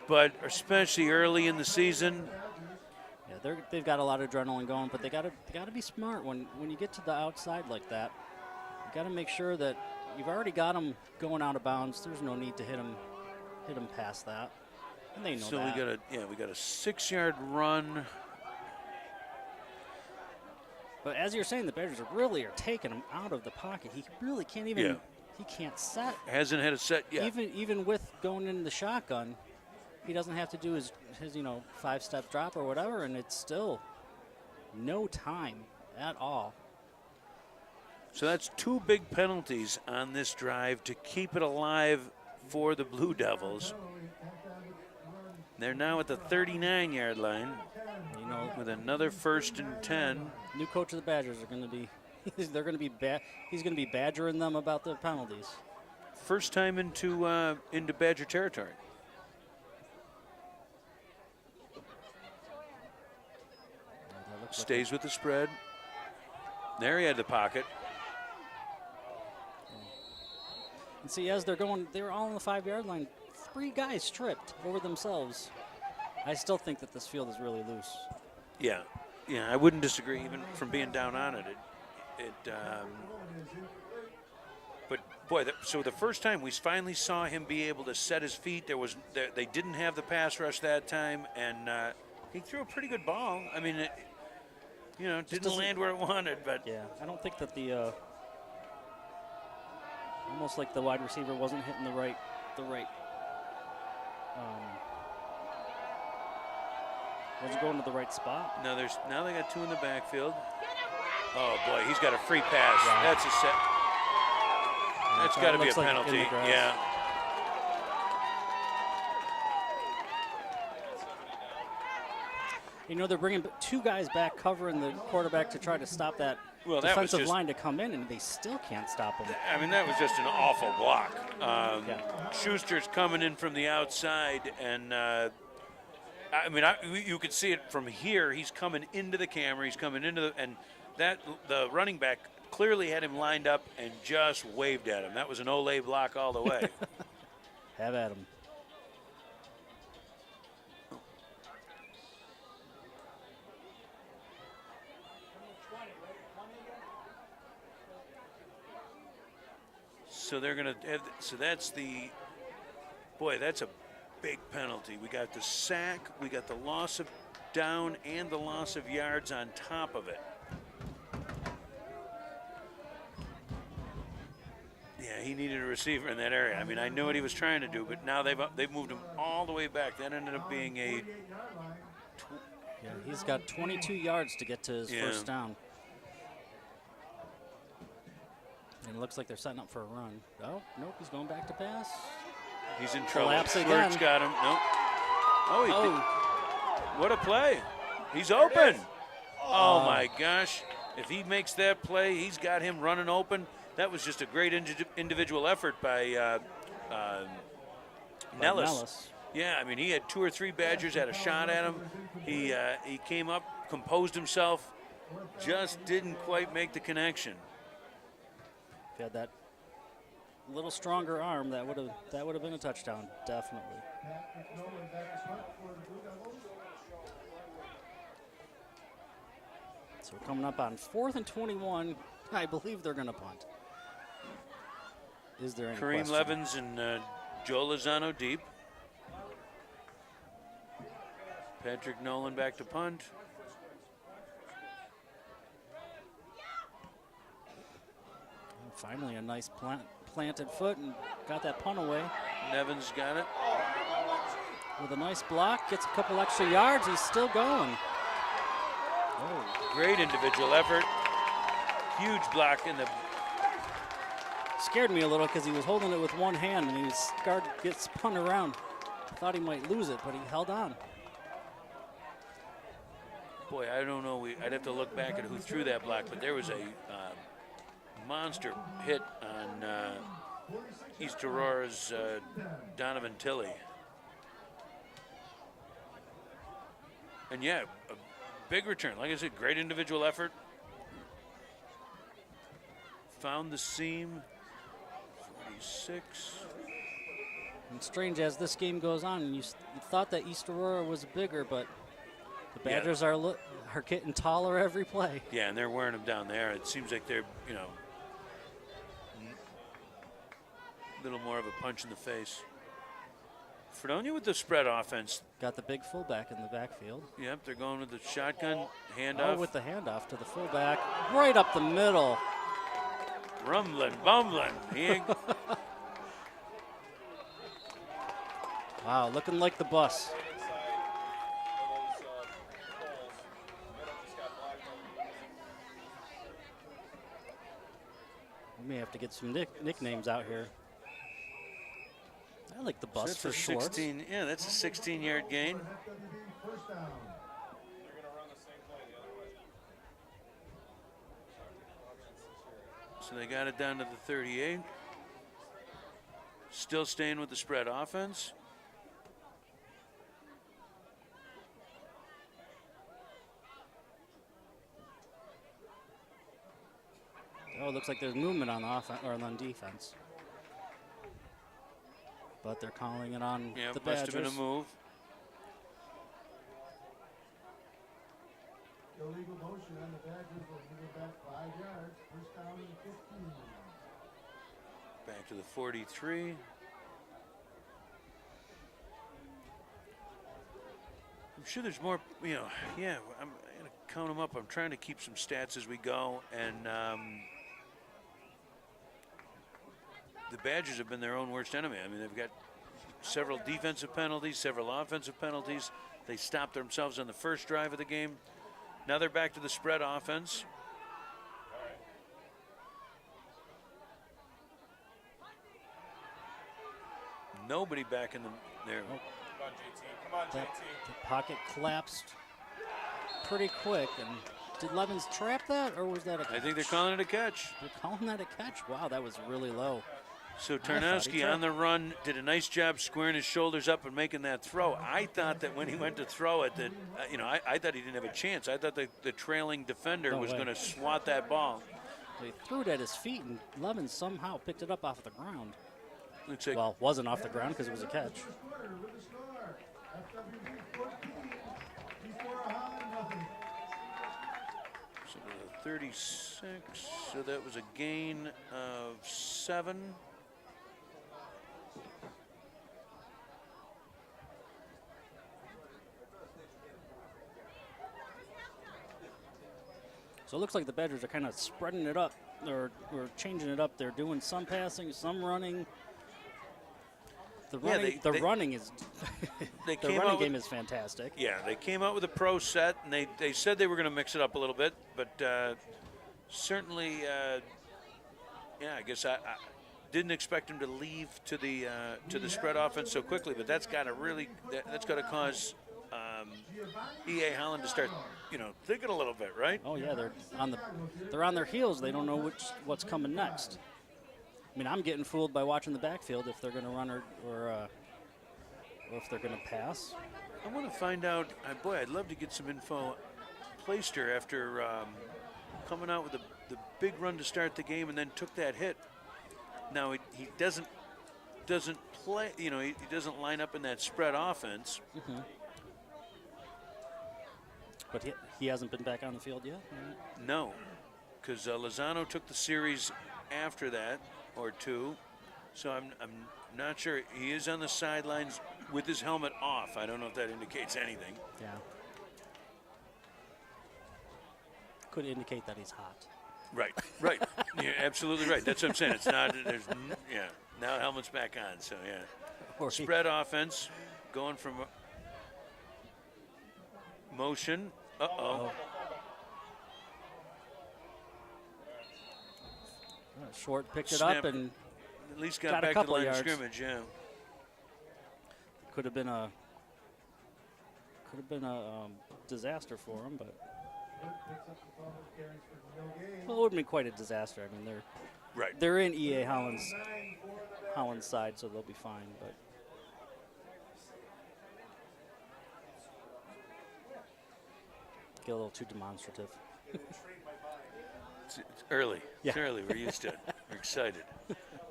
but especially early in the season. Yeah, they've got a lot of adrenaline going, but they got to be smart when you get to the outside like that. You got to make sure that you've already got them going out of bounds. There's no need to hit them past that, and they know so that. we got a 6-yard run. But as you're saying, the Badgers are taking him out of the pocket. He really can't even. Yeah. He can't set. Hasn't had a set yet. Even with going into the shotgun, he doesn't have to do his 5-step drop or whatever, and it's still no time at all. So that's 2 big penalties on this drive to keep it alive for the Blue Devils. They're now at the 39-yard line. With another 1st and 10. New coach of the Badgers are going to be. He's going to be badgering them about the penalties. First time into Badger territory. Stays with the spread. There he had the pocket. And see, as they're going, they were all on the 5-yard line. 3 guys tripped over themselves. I still think that this field is really loose. Yeah, I wouldn't disagree even from being down on it. But boy, so the first time we finally saw him be able to set his feet, they didn't have the pass rush that time, and he threw a pretty good ball. I mean, it didn't land where it wanted, but yeah, I don't think that the almost like the wide receiver wasn't hitting the right. Was it going to the right spot? Now they got 2 in the backfield. Oh boy, he's got a free pass. Wow. That's a set. That's got to be a penalty. Yeah. They're bringing 2 guys back covering the quarterback to try to stop that defensive line to come in, and they still can't stop him. I mean, that was just an awful block. Schuster's coming in from the outside, and I mean, you could see it from here. He's coming into the camera. He's coming into and the running back clearly had him lined up and just waved at him. That was an Olay block all the way. Have at him. So they're going to so that's that's a big penalty. We got the sack, we got the loss of down and the loss of yards on top of it. Yeah, he needed a receiver in that area. I mean, I knew what he was trying to do, but now they've moved him all the way back. That ended up being a Yeah, he's got 22 yards to get to his first down. And it looks like they're setting up for a run. Oh, nope, he's going back to pass. He's in trouble. Collapse Schwartz again. got him. Nope. Oh, what a play. He's open. Oh, my gosh. If he makes that play, he's got him running open. That was just a great individual effort by Nellis. Yeah, I mean, he had 2 or 3 Badgers had a shot at him. He came up, composed himself, just didn't quite make the connection. If he had that little stronger arm, that would have been a touchdown, definitely. So we're coming up on 4th and 21. I believe they're going to punt. Is there any Kareem question? Levins and Joe Lozano deep. Patrick Nolan back to punt. Finally, a nice planted foot and got that punt away. Nevins got it. With a nice block, gets a couple extra yards. He's still going. Oh. Great individual effort. Huge block in the. Scared me a little because he was holding it with one hand and he was scared, gets spun around. Thought he might lose it, but he held on. Boy, I don't know. I'd have to look back at who threw that block, but there was a monster hit on East Aurora's Donovan Tilley. And yeah, a big return. Like I said, great individual effort. Found the seam. 46. And strange as this game goes on, you thought that East Aurora was bigger, but the Badgers are getting taller every play. Yeah, and they're wearing them down there. It seems like they're, a little more of a punch in the face. Fredonia with the spread offense. Got the big fullback in the backfield. Yep, they're going with the shotgun handoff. Oh, with the handoff to the fullback, right up the middle. Rumbling, bumbling. Wow, looking like the bus. We may have to get some nicknames out here. I like the bus That's for a Schwartz. 16. Yeah, that's a 16-yard gain. So they got it down to the 38. Still staying with the spread offense. Oh, it looks like there's movement on the offense or on defense. But they're calling it on Yeah, the must Badgers. have been a move. Illegal motion on the Badgers will give it back 5 yards. First down and 15. Back to the 43. I'm sure there's more, yeah, I'm going to count them up. I'm trying to keep some stats as we go. And the Badgers have been their own worst enemy. I mean, they've got several defensive penalties, several offensive penalties. They stopped themselves on the first drive of the game. Now they're back to the spread offense. Nobody back in there. Oh. The pocket collapsed pretty quick. And did Levins trap that, or was that a catch? I think they're calling it a catch. They're calling that a catch. Wow, that was really low. So thought he Tarnowski tried. on the run did a nice job squaring his shoulders up and making that throw. I thought that when he went to throw it, that I thought he didn't have a chance. I thought the trailing defender No was way. going to swat that ball. So he threw it at his feet, and Levin somehow picked it up off the ground. Looks like Well, wasn't off the ground because it was a catch. so 36. So that was a gain of 7. So it looks like the Badgers are kind of spreading it up, or changing it up. They're doing some passing, some running. The Yeah, running, they- running is They the came running out with- game is fantastic. Yeah, they came out with a pro set, and they said they were going to mix it up a little bit, but certainly, yeah, I guess I didn't expect him to leave to the spread offense so quickly, but that's got to cause EA Holland to start, thinking a little bit, right? Oh yeah, they're on their heels. They don't know what's coming next. I mean, I'm getting fooled by watching the backfield if they're going to run or if they're going to pass. I want to find out. Boy, I'd love to get some info. Playster, after coming out with the big run to start the game and then took that hit. Now he doesn't play. He doesn't line up in that spread offense. Mm-hmm. But he hasn't been back on the field yet. Right? No, because Lozano took the series after that or two. So I'm not sure. He is on the sidelines with his helmet off. I don't know if that indicates anything. Yeah. Could indicate that he's hot. Right. You're absolutely right. That's what I'm saying. It's not. Now helmet's back on. So yeah. Or he- Spread offense, going from motion. Uh-oh. Short picked it Snap. up and At least Got got a back to the couple line of yards. scrimmage. Yeah. could have been a disaster for him, but well, it wouldn't be quite a disaster. I mean, Right. they're in EA Holland's side, so they'll be fine. But get a little too demonstrative. It's early. It's Yeah. early. We're used to it. We're excited.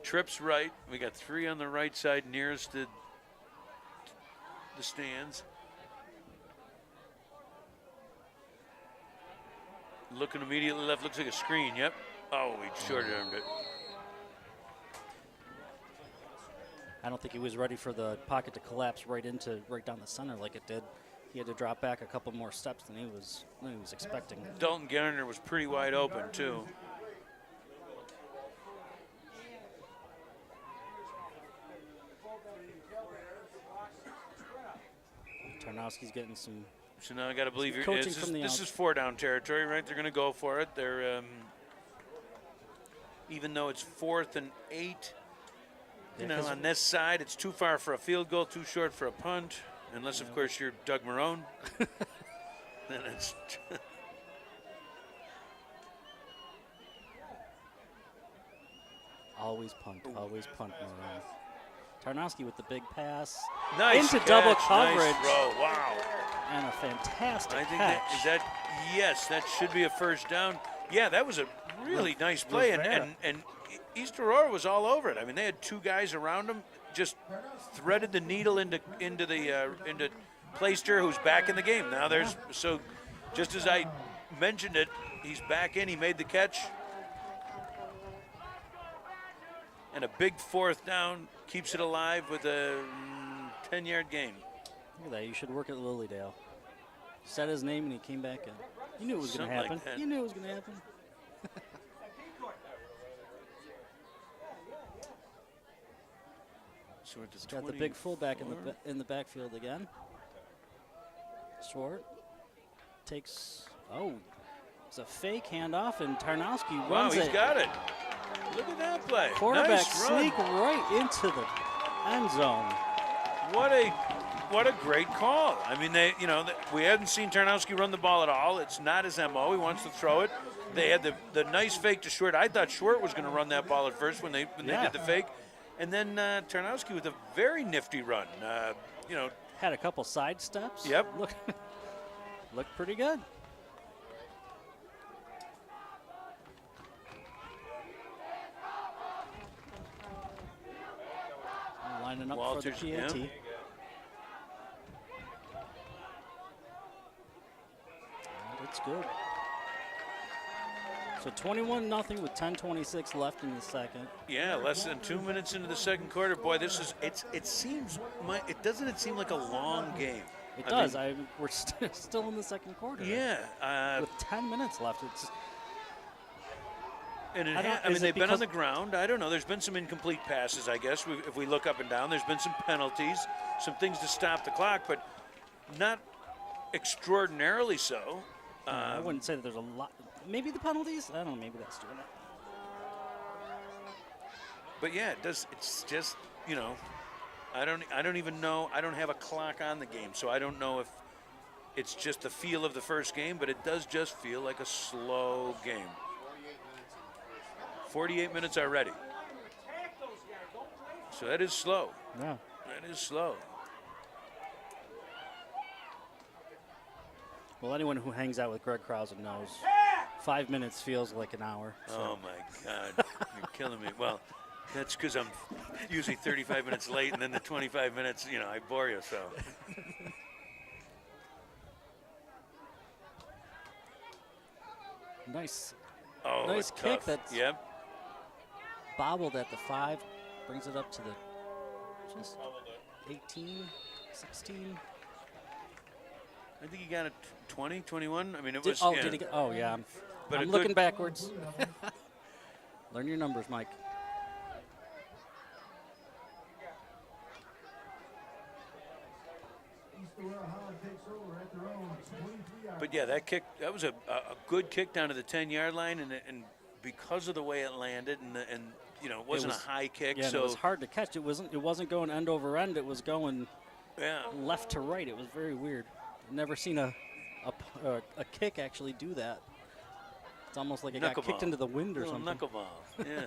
Trips right. We got 3 on the right side nearest the stands. Looking immediately left. Looks like a screen. Yep. Oh, he short-armed it. I don't think he was ready for the pocket to collapse right down the center like it did. He had to drop back a couple more steps than he was expecting. Dalton Garner was pretty wide open, too. Tarnowski's getting some. So now I got to believe you're, coaching this, is, from the this outs- is 4-down territory, right? They're going to go for it. They're even though it's 4th and 8. Yeah, 'cause- On this side, it's too far for a field goal, too short for a punt. Unless, of course, you're Doug Marone. Then it's Always punt, Marone. Tarnowski with the big pass nice into catch, double coverage, Nice throw. Wow. and a fantastic I think catch. yes, that should be a first down. Yeah, that was a really nice play, Rivera. and East Aurora was all over it. I mean, they had 2 guys around them, just threaded the needle into Playster, who's back in the game. Now just as I mentioned it, he's back in. He made the catch, and a big 4th down keeps it alive with a 10-yard gain. Look at that. You should work at Lilydale. Said his name and he came back in. You knew it was going to Something happen. like that. You knew it was going to happen. So we're at Got the big fullback in the backfield again. Short takes. Oh, it's a fake handoff, and Tarnowski Wow, runs he's it. got it. Look at that play. Quarterback Nice run. sneak right into the end zone. What a great call. I mean, we hadn't seen Tarnowski run the ball at all. It's not his MO. He wants to throw it. They had the nice fake to Short. I thought Short was going to run that ball at first when they Yeah. did the fake. And then Tarnowski with a very nifty run. You know, Had a couple side steps. Yep. Looked pretty good. Lining up Walters, for the PAT. yeah. That's good. So 21-0 with 10:26 left in the second. Yeah, less than 2 minutes into the second quarter. Boy, this is it seems it seem like a long game. It I does. mean, We're still in the second quarter. yeah. With 10 minutes left, it's And I don't- I mean, is it they've been on because- the ground. I don't know. There's been some incomplete passes, I guess. If we look up and down, there's been some penalties, some things to stop the clock, but not extraordinarily so. I wouldn't say that there's a lot. Maybe the penalties. I don't know. Maybe that's doing it. But yeah, it does. It's just, you know, I don't even know. I don't have a clock on the game, so I don't know if it's just the feel of the first game. But it does just feel like a slow game. 48 minutes already. So that is slow. Yeah. That is slow. Well, anyone who hangs out with Greg Krause knows 5 minutes feels like an hour. So. Oh my God, you're killing me. Well, that's because I'm usually 35 minutes late, and then the 25 minutes, you know, I bore you. So. Nice. Oh, Nice tough. kick that's- Yep. Bobbled at the 5, brings it up to the just 18, 16. I think he got it 20, 21. I mean, it Did, was. oh, yeah. did he get? Oh, yeah. But I'm a looking good- backwards. Learn your numbers, Mike. But yeah, that kick, that was a good kick down to the 10-yard line, and because of the way it landed, and you know, it wasn't was- a high kick, Yeah, and so it was hard to catch. It wasn't going end over end. It was going yeah. left to right. It was very weird. I've never seen a kick actually do that. It's almost like it got kicked Knuckleball. into the wind or Little something. knuckleball. Yeah.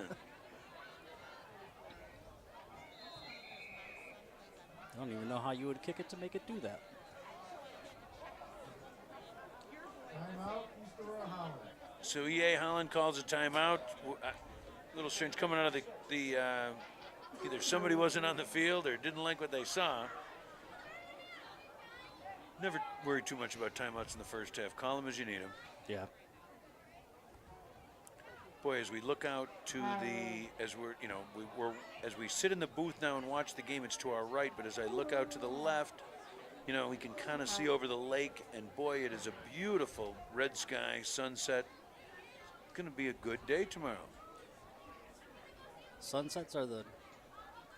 I don't even know how you would kick it to make it do that. So EA Holland calls a timeout. Little strange coming out of the either somebody wasn't on the field or didn't like what they saw. Never worry too much about timeouts in the first half. Call them as you need them. Yeah. Boy, as we look out to as we sit in the booth now and watch the game, it's to our right. But as I look out to the left, you know, we can kind of see over the lake, and boy, it is a beautiful red sky, sunset. It's going to be a good day tomorrow. Sunsets are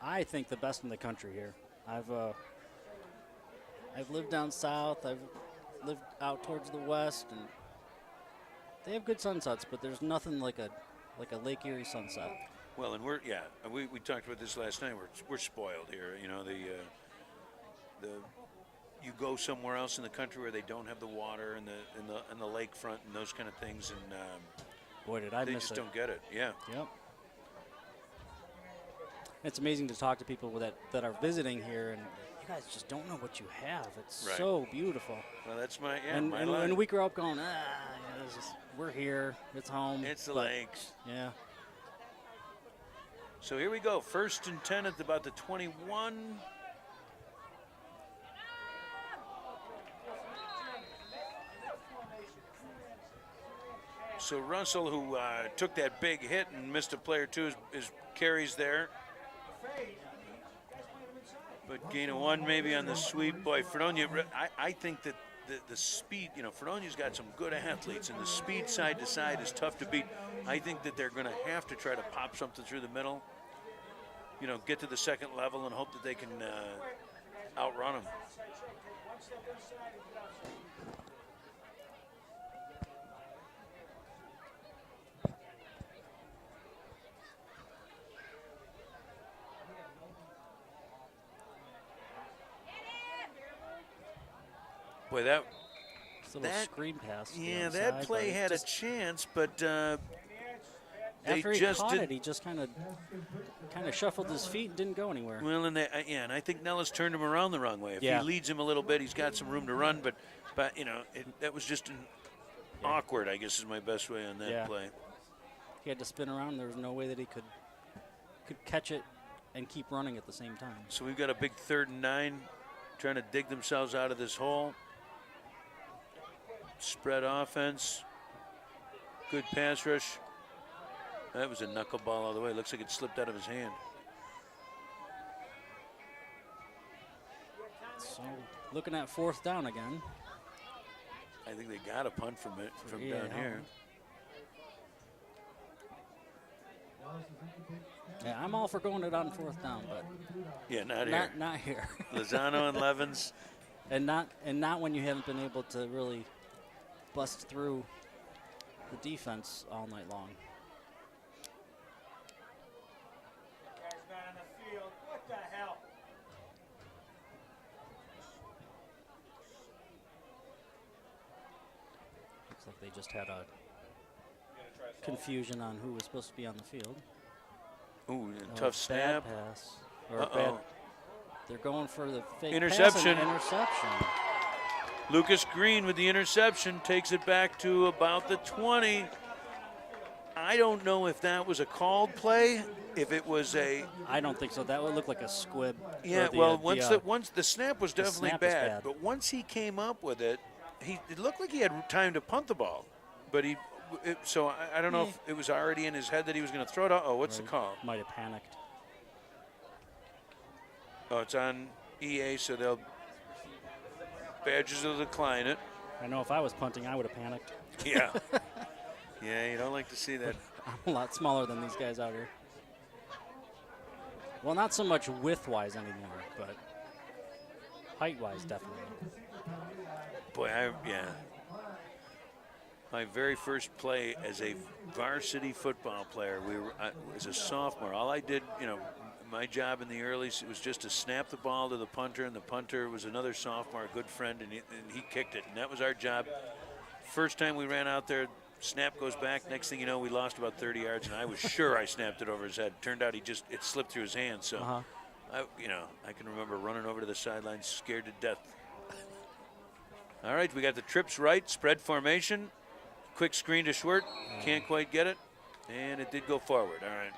I think, the best in the country here. I've lived down south. I've lived out towards the west, and they have good sunsets, but there's nothing like a Lake Erie sunset. Well, and we talked about this last night. We're spoiled here. You know, you go somewhere else in the country where they don't have the water and the lakefront and those kind of things, and Boy, did I they miss just it. don't get it. Yeah. Yep. It's amazing to talk to people that are visiting here, and you guys just don't know what you have. It's Right. so beautiful. Well, that's my and line. we grew up going, we're here, it's home. It's the but, lakes. Yeah. So here we go. 1st and 10 at about the 21. So Russell, who took that big hit and missed a play or two, is carries there. But gain of 1 maybe on the sweep. Boy, Fredonia, I think that the speed, you know, Fredonia's got some good athletes, and the speed side to side is tough to beat. I think that they're going to have to try to pop something through the middle, you know, get to the second level and hope that they can outrun them. Boy, that It's a little screen pass. to the yeah, that outside, play but had just, a chance, but After he just caught didn't. it, he just kind of shuffled his feet and didn't go anywhere. Well, and and I think Nellis turned him around the wrong way. If Yeah. he leads him a little bit, he's got some room to run. But that was just awkward, I guess is my best way on that play. He had to spin around. There was no way that he could catch it and keep running at the same time. So we've got a big 3rd and 9, trying to dig themselves out of this hole. Spread offense. Good pass rush. That was a knuckleball all the way. Looks like it slipped out of his hand. So looking at 4th down again. I think they got a punt from Yeah. down here. Yeah, I'm all for going it on 4th down, but Yeah, not here. not here. Lozano and Levens. and not when you haven't been able to really bust through the defense all night long. Guy's not on the field. What the hell? Looks like they just had a confusion on who was supposed to be on the field. Ooh, Oh, tough snap. Bad pass. Or Uh-oh. bad. They're going for the fake Interception. Pass and interception. Lucas Green with the interception takes it back to about the 20. I don't know if that was a called play, if it was a I don't think so. That would look like a squib. yeah. Or the, Well, the, once the snap was the definitely snap is bad, bad. but once he came up with it, it looked like he had time to punt the ball, but so I don't know if it was already in his head that he was going to throw it out. Oh, what's the call? Might have panicked. Oh, it's on EA, so Badgers will decline it. I know if I was punting, I would have panicked. Yeah. Yeah, you don't like to see that. I'm a lot smaller than these guys out here. Well, not so much width-wise anymore, but height-wise, definitely. Boy, my very first play as a varsity football player, as a sophomore, all I did, my job in the earlies, it was just to snap the ball to the punter, and the punter was another sophomore, a good friend, and he kicked it, and that was our job. First time we ran out there, snap goes back. Next thing you know, we lost about 30 yards, and I was sure I snapped it over his head. Turned out it slipped through his hand. So, I can remember running over to the sidelines, scared to death. All right, we got the trips right, spread formation, quick screen to Schwert, can't quite get it, and it did go forward. All right.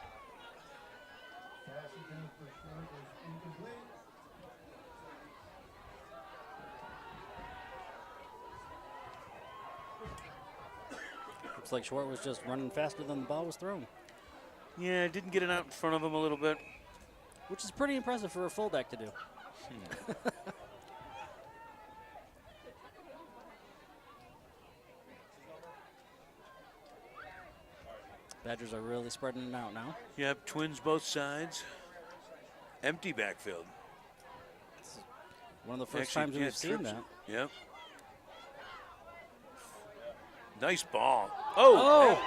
Looks like Schwartz was just running faster than the ball was thrown, Yeah, didn't get it out in front of him a little bit. which is pretty impressive for a fullback to do. Badgers are really spreading it out now. Yep, twins both sides. Empty backfield. One of the first Actually, times yeah, we've seen trips that. it. Yep. Nice ball. Oh!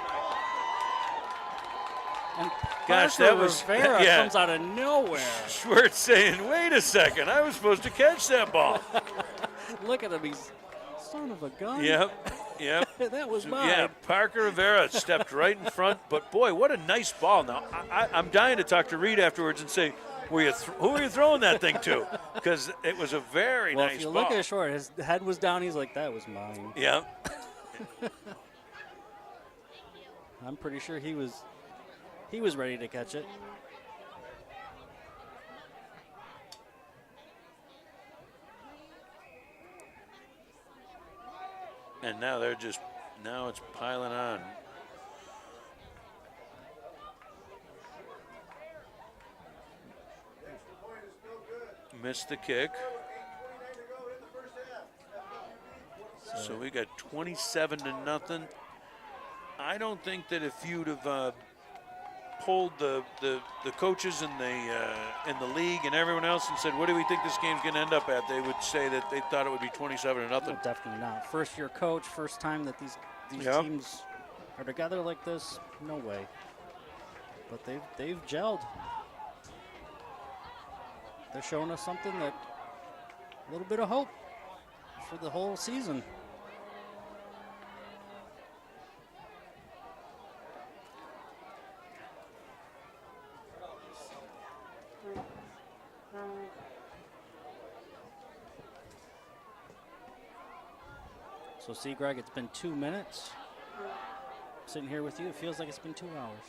And Gosh, Parker that was- Rivera yeah. comes out of nowhere. Schwartz saying, wait a second, I was supposed to catch that ball. Look at him, he's son of a gun. Yep. That was mine. Yeah, Parker Rivera stepped right in front, but boy, what a nice ball. Now, I'm dying to talk to Reed afterwards and say, who are you throwing that thing to? Because it was a very Well, nice if you ball. look at Short, his head was down. He's like, that was mine. Yep. I'm pretty sure he was ready to catch it. And now now it's piling on. Missed the kick. So we got 27-0. I don't think that if you'd have polled the coaches in the league and everyone else and said, what do we think this game's going to end up at, they would say that they thought it would be 27-0. No, definitely not. First year coach, first time that these Yep. teams are together like this, no way. But they've gelled. They're showing us something that a little bit of hope for the whole season. So see, Greg, it's been 2 minutes. Sitting here with you, it feels like it's been 2 hours.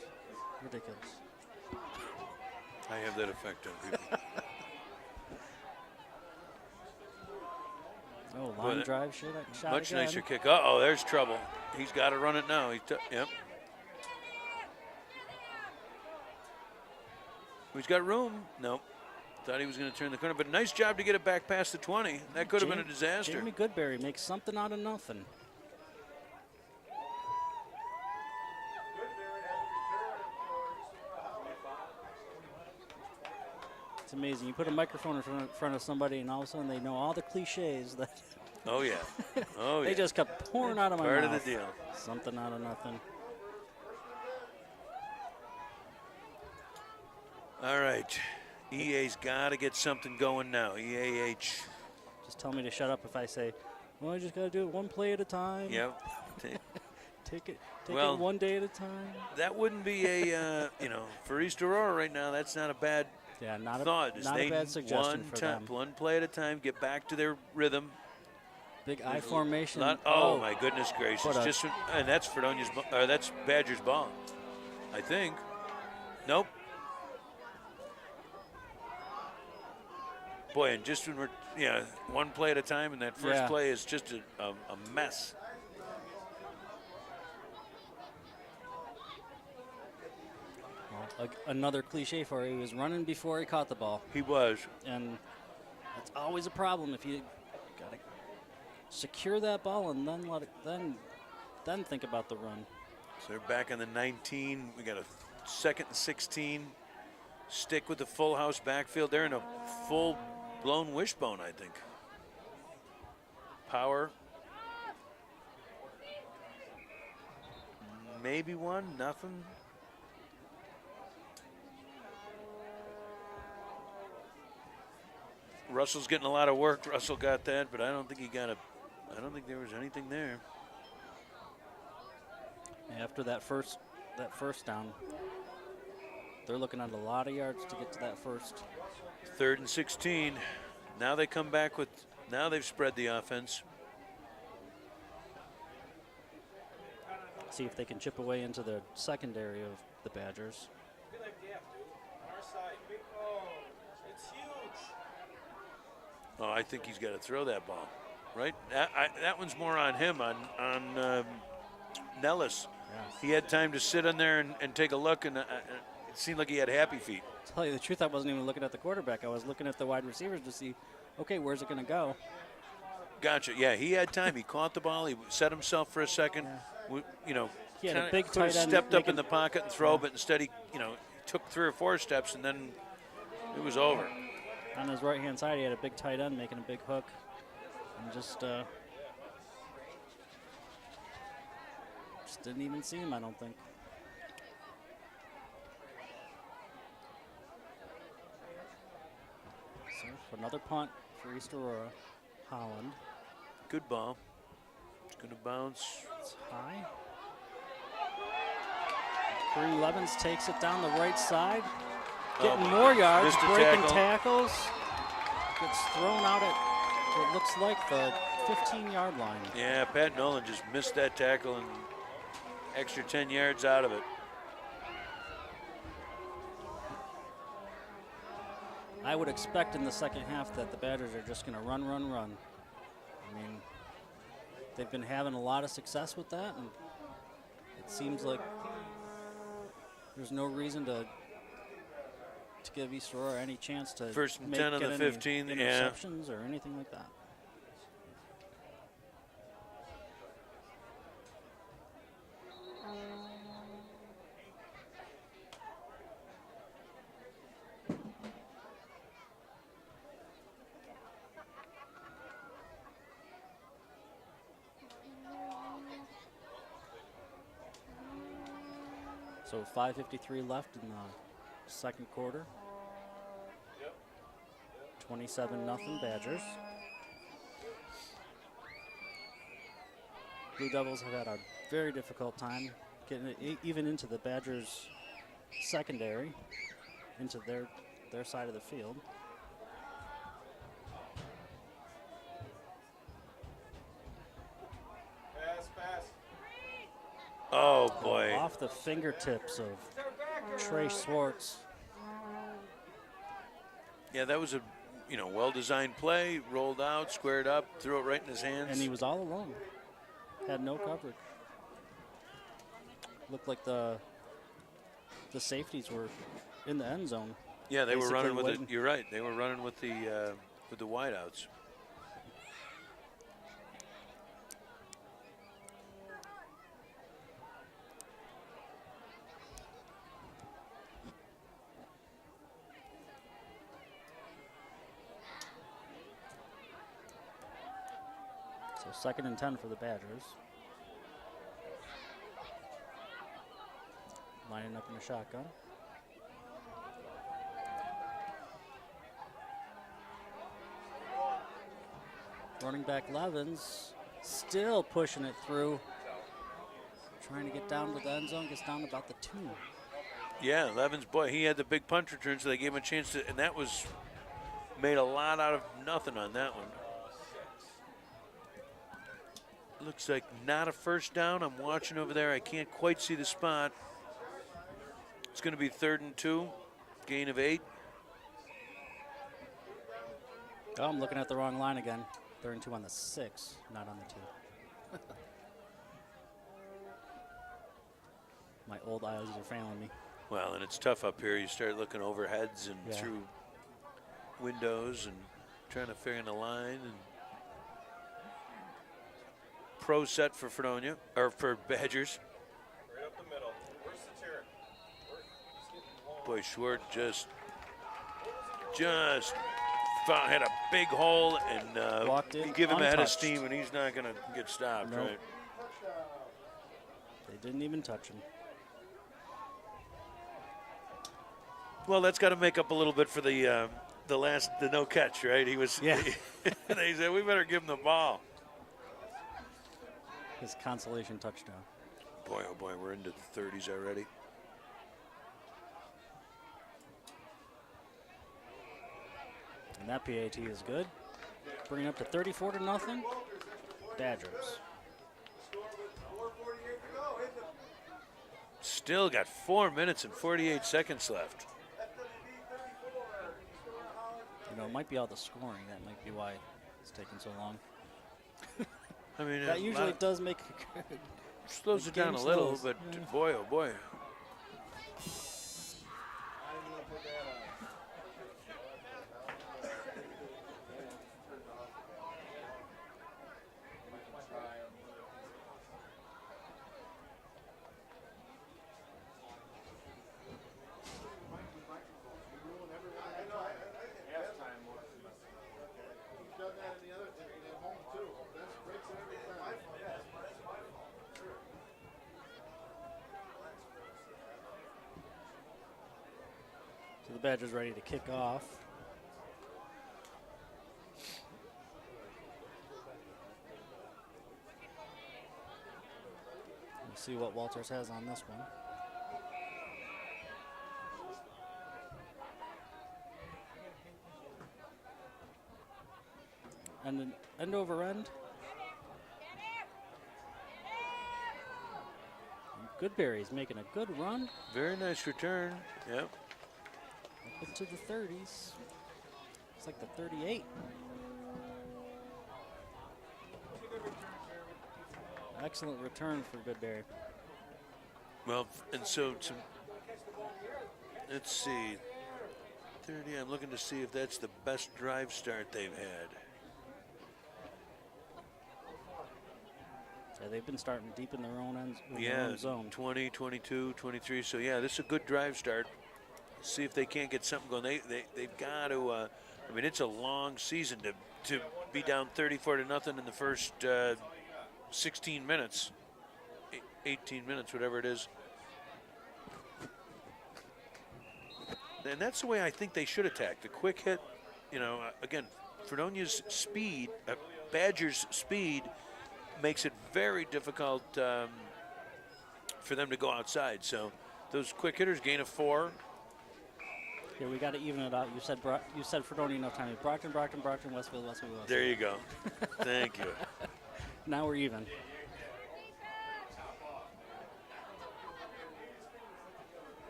Ridiculous. I have that effect on people. Oh, line drive shot Much again. nicer kick. Uh-oh, there's trouble. He's got to run it now. Yep. He's got room. Nope. Thought he was going to turn the corner, but nice job to get it back past the 20. That could have been a disaster. Jamie Goodberry makes something out of nothing. It's amazing. You put a microphone in front of somebody, and all of a sudden they know all the cliches that Oh, yeah. Oh, yeah. they just kept pouring out of my Part mouth. of the deal. Something out of nothing. All right. EA's got to get something going now. EAH. Just tell me to shut up if I say, well, I just got to do it one play at a time. Yep. Take it Well, one day at a time. That wouldn't be a, for East Aurora right now, that's not a bad Yeah, thought. not a bad suggestion for them. One play at a time, get back to their rhythm. Big I formation. Oh, my goodness gracious. What And that's that's Badgers ball, I think. Nope. Boy, and just when we're, one play at a time, and that first play is just a mess. Well, another cliche for you, he was running before he caught the ball. He was. And it's always a problem if you got to secure that ball and then let it, then think about the run. So they're back on the 19. We got a 2nd and 16. Stick with the full house backfield. They're in a full-blown wishbone, I think. Power. Maybe one, nothing. Russell's getting a lot of work. Russell got that, but I don't think I don't think there was anything there. After that first down, they're looking at a lot of yards to get to that first. 3rd and 16. Now they come back with, now they've spread the offense. See if they can chip away into the secondary of the Badgers. Be like the F, dude. On our side. Oh, it's huge. Oh, I think he's got to throw that ball, right? That one's more on him, on Nellis. Yeah. He had time to sit in there and take a look, and it seemed like he had happy feet. To tell you the truth, I wasn't even looking at the quarterback. I was looking at the wide receivers to see, okay, where's it going to go? Gotcha. Yeah, he had time. He caught the ball. He set himself for a second. Yeah. He had a big could have tight end stepped up in the pocket and throw, but instead he, took 3 or 4 steps, and then it was over. On his right-hand side, he had a big tight end making a big hook. And just didn't even see him, I don't think. So another punt for East Aurora. Holland. Good ball. It's going to bounce. It's high. Kareem Levins takes it down the right side. Getting more yards, missed a breaking tackle. tackles. Gets thrown out at what looks like the 15-yard line. Yeah, Pat Nolan just missed that tackle and extra 10 yards out of it. I would expect in the second half that the Badgers are just going to run. I mean, they've been having a lot of success with that, and it seems like there's no reason to give East Aurora any chance to 1st and 10 on the 15, any yeah. interceptions or anything like that. So 5:53 left in the second quarter. 27-0 Badgers. Blue Devils have had a very difficult time getting it even into the Badgers secondary, into their side of the field. Oh, boy. Off the fingertips of Trey Schwartz. Yeah, that was a, well-designed play. Rolled out, squared up, threw it right in his hands. And he was all alone. Had no coverage. Looked like the safeties were in the end zone. Yeah, they were basically running with waiting. it. You're right. They were running with the wideouts. So 2nd and 10 for the Badgers. Lining up in the shotgun. Running back Levens still pushing it through. Trying to get down to the end zone, gets down to about the 2. Yeah, Levens, boy, he had the big punt return, so they gave him a chance to, and that was made a lot out of nothing on that one. Looks like not a first down. I'm watching over there. I can't quite see the spot. It's going to be 3rd and 2, gain of 8. Oh, I'm looking at the wrong line again. 3rd and 2 on the 6, not on the 2. My old eyes are failing me. Well, and it's tough up here. You start looking over heads and Yeah. through windows and trying to figure in the line. And pro set for Fredonia, or for Badgers. Right up the middle. Where's the chair? Boy, Schwartz just had a big hole and Walked in you give him a head of untouched. steam and he's not going to get stopped, Nope. right? They didn't even touch him. Well, that's got to make up a little bit for the no catch, right? He was. Yeah. They said we better give him the ball. His consolation touchdown. Boy, oh boy, we're into the 30s already. And that PAT is good. Bringing up to 34-0. Badgers. Still got 4 minutes and 48 seconds left. You know, it might be all the scoring. That might be why it's taking so long. I mean, That usually does make it good. slows the it down a game little, slows, but yeah. boy, oh boy. So the Badgers ready to kick off. We'll see what Walters has on this one. And an end over end. Goodberry's making a good run Very nice return. Yep. up into the 30s. It's like the 38. Excellent return for Goodberry. Well, and so let's see. 30. I'm looking to see if that's the best drive start they've had. Yeah, they've been starting deep in their own end, in their Yeah, own zone. 20, 22, 23. So yeah, this is a good drive start. See if they can't get something going. They've got to. I mean, it's a long season to be down 34-0 in the first 16 minutes, 18 minutes, whatever it is. And that's the way I think they should attack. The quick hit, again, Fredonia's speed, Badgers' speed, makes it very difficult for them to go outside. So those quick hitters gain of 4. Yeah, we got to even it out. You said Fredonia enough time. Brockton, Westfield. There you go. Thank you. Now we're even.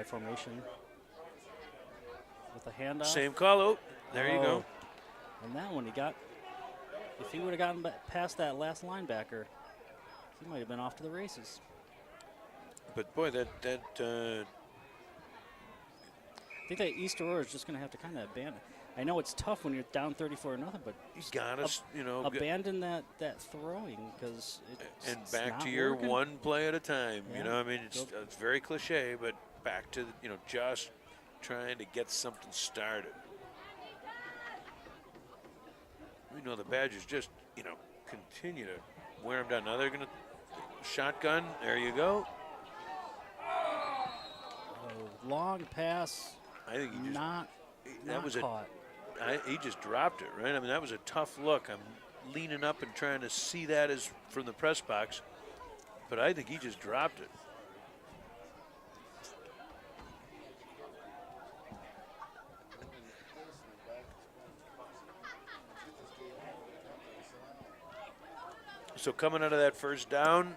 I formation with a handoff. Same call out. There you go. And that one he got. If he would have gotten past that last linebacker, he might have been off to the races. But boy, that I think that East Aurora is just going to have to kind of abandon. I know it's tough when you're down 34-0, but you got us, abandon that throwing because and back to your working. one play at a time. Yeah. You know, I mean, it's very cliche, but back to just trying to get something started. We know the Badgers just continue to wear them down. Now they're going to shotgun. There you go. Long pass. I think he just not caught. He just dropped it, right? I mean, that was a tough look. I'm leaning up and trying to see that as from the press box, but I think he just dropped it. So coming out of that first down,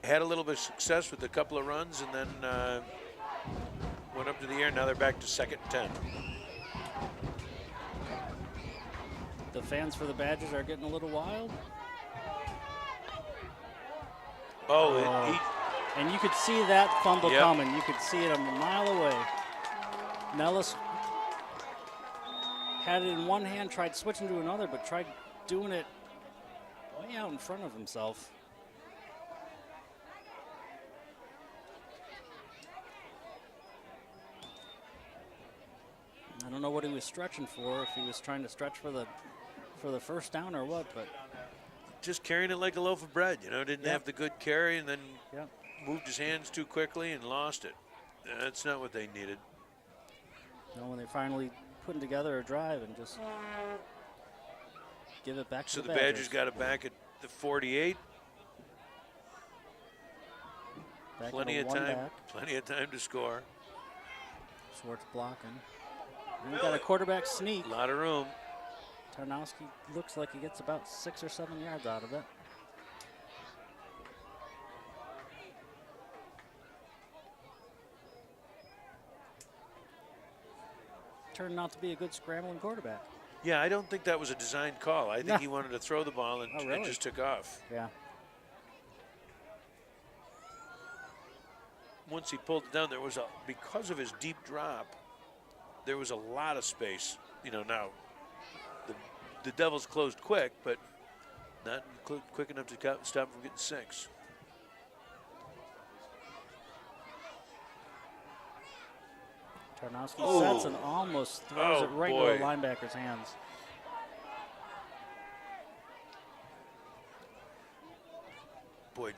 had a little bit of success with a couple of runs, and then went up to the air. Now they're back to 2nd and 10. The fans for the Badgers are getting a little wild. And you could see that fumble coming. You could see it a mile away. Nellis had it in one hand, tried switching to another, but tried doing it way out in front of himself. I don't know what he was stretching for, if he was trying to stretch for the first down or what, but just carrying it like a loaf of bread, didn't have the good carry, and then moved his hands too quickly and lost it. That's not what they needed. When they finally putting together a drive and just give it back to so the the Badgers. Badgers got it back at the 48. Plenty of time to score. Schwartz blocking. And we got a quarterback sneak. A lot of room. Tarnowski looks like he gets about 6 or 7 yards out of it. Turned out to be a good scrambling quarterback. Yeah, I don't think that was a designed call. I think he wanted to throw the ball and really? it just took off. Yeah. Once he pulled it down, because of his deep drop, there was a lot of space. Now the Devils closed quick, but not quick enough to stop him from getting 6. Tarnowski sets and almost throws it right into the linebacker's hands. Boy,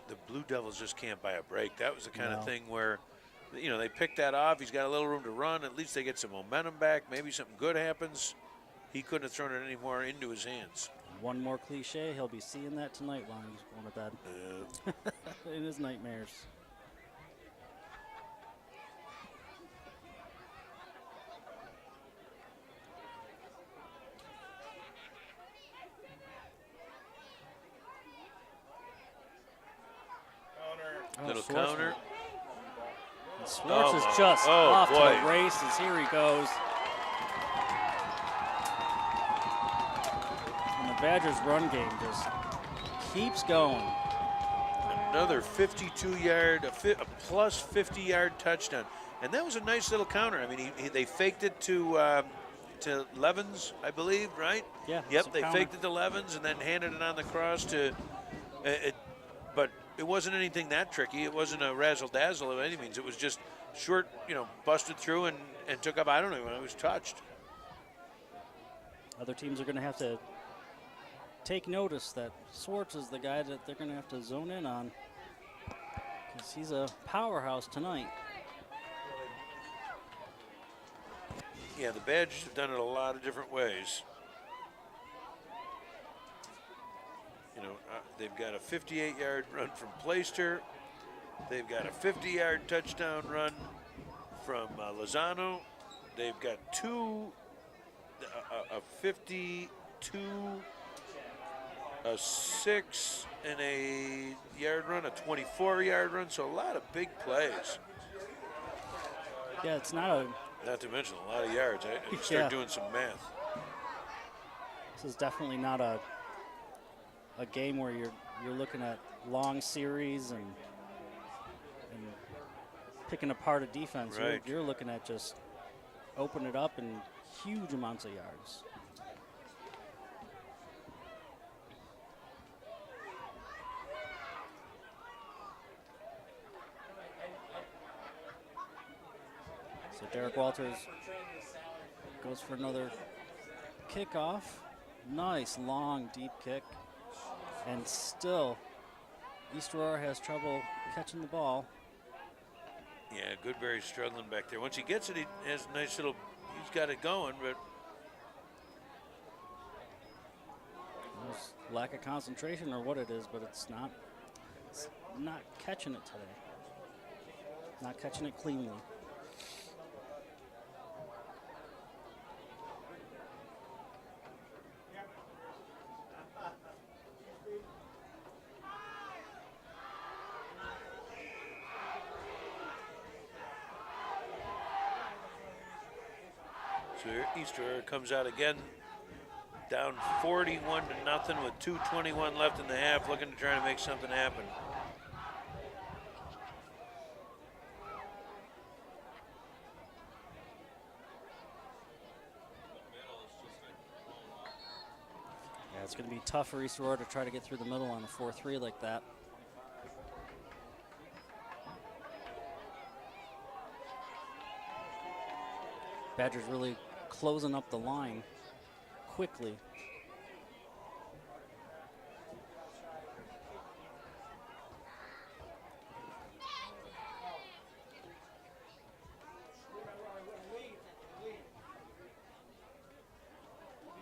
the Blue Devils just can't buy a break. That was the kind of thing where, they pick that off. He's got a little room to run. At least they get some momentum back. Maybe something good happens. He couldn't have thrown it any more into his hands. One more cliche. He'll be seeing that tonight while he's going to bed. In his nightmares. Little counter. And Schwartz is just off to the races. Here he goes. And the Badgers' run game just keeps going. Another 52-yard, a plus 50-yard touchdown. And that was a nice little counter. I mean, they faked it to Levens, I believe, right? Yeah. Yep, they faked it to Levens and then handed it on the cross to but it wasn't anything that tricky. It wasn't a razzle-dazzle of any means. It was just short, busted through and took up. I don't know when it was touched. Other teams are going to have to take notice that Schwartz is the guy that they're going to have to zone in on, because he's a powerhouse tonight. Yeah, the Badgers have done it a lot of different ways. They've got a 58-yard run from Playster. They've got a 50-yard touchdown run from Lozano. They've got a 52 a 6 and a yard run, a 24-yard run. So a lot of big plays. Yeah, it's not a. Not to mention a lot of yards. I start Yeah. doing some math. This is definitely not a game where you're looking at long series and picking apart a defense. Right. You're looking at just open it up and huge amounts of yards. So Derek Walters goes for another kickoff. Nice, long, deep kick. And still, East Aurora has trouble catching the ball. Yeah, Goodberry's struggling back there. Once he gets it, he has a nice little, he's got it going, but There's lack of concentration or what it is, but it's not catching it today. Not catching it cleanly. so East Aurora comes out again, down 41 to nothing with 2:21 left in the half, looking to try to make something happen. Yeah, it's going to be tough for East Aurora to try to get through the middle on a 4-3 like that. Badgers really closing up the line quickly.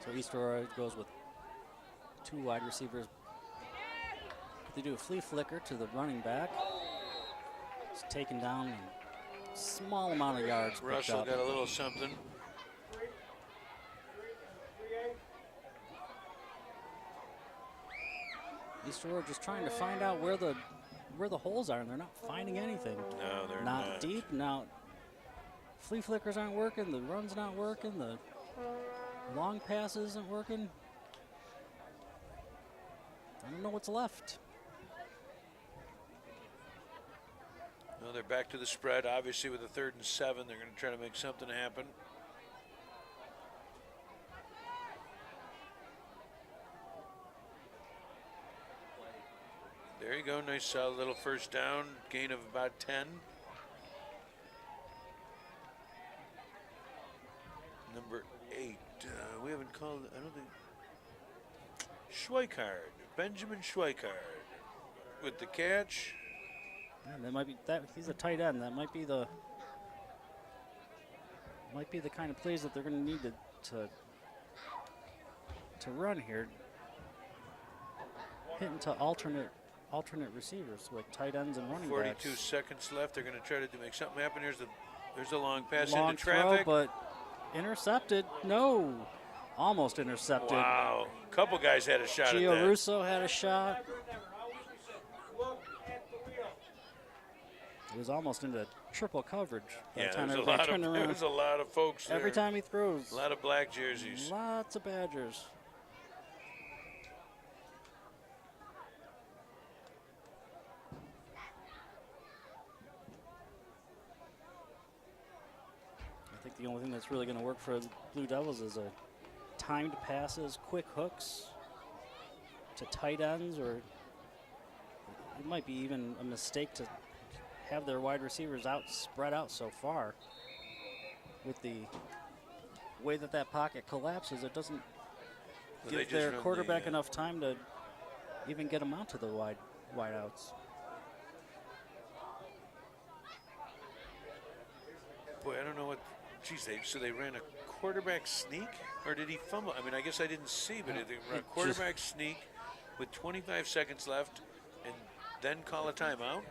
So East Aurora goes with 2 wide receivers. They do a flea flicker to the running back. It's taken down and small amount of yards picked Russell up. got a little something. East Aurora just trying to find out where the holes are, and they're not finding anything. No, they're Not not. deep. Now, flea flickers aren't working. The run's not working. The long pass isn't working. I don't know what's left. No, they're back to the spread. Obviously, with a 3rd and 7, they're going to try to make something happen. There you go. Nice, solid little first down. Gain of about 10. Number 8. We haven't called, I don't think. Schweikard. Benjamin Schweikard with the catch. Yeah, that might be that. He's a tight end. That might be the kind of plays that they're going to need to run here. Hitting to alternate receivers like tight ends and running 42 backs. seconds left. They're going to try to make something happen. There's the long pass Long into traffic. throw, but intercepted. No, almost intercepted. Wow, a couple guys had a shot Gio at that. Russo had a shot. It was almost into triple coverage by Yeah, the time there's a everybody lot turned of around. there's a lot of folks there. Every time he throws, A lot of black jerseys. lots of Badgers. I think the only thing that's really going to work for the Blue Devils is a timed passes, quick hooks to tight ends, or it might be even a mistake to have their wide receivers spread out so far. With the way that pocket collapses, it doesn't So they give just their run the, quarterback enough time to even get them out to the wide outs. Boy, I don't know what. Geez, so they ran a quarterback sneak, or did he fumble? I mean, I guess I didn't see, but they ran a quarterback sneak with 25 seconds left, and then call a timeout.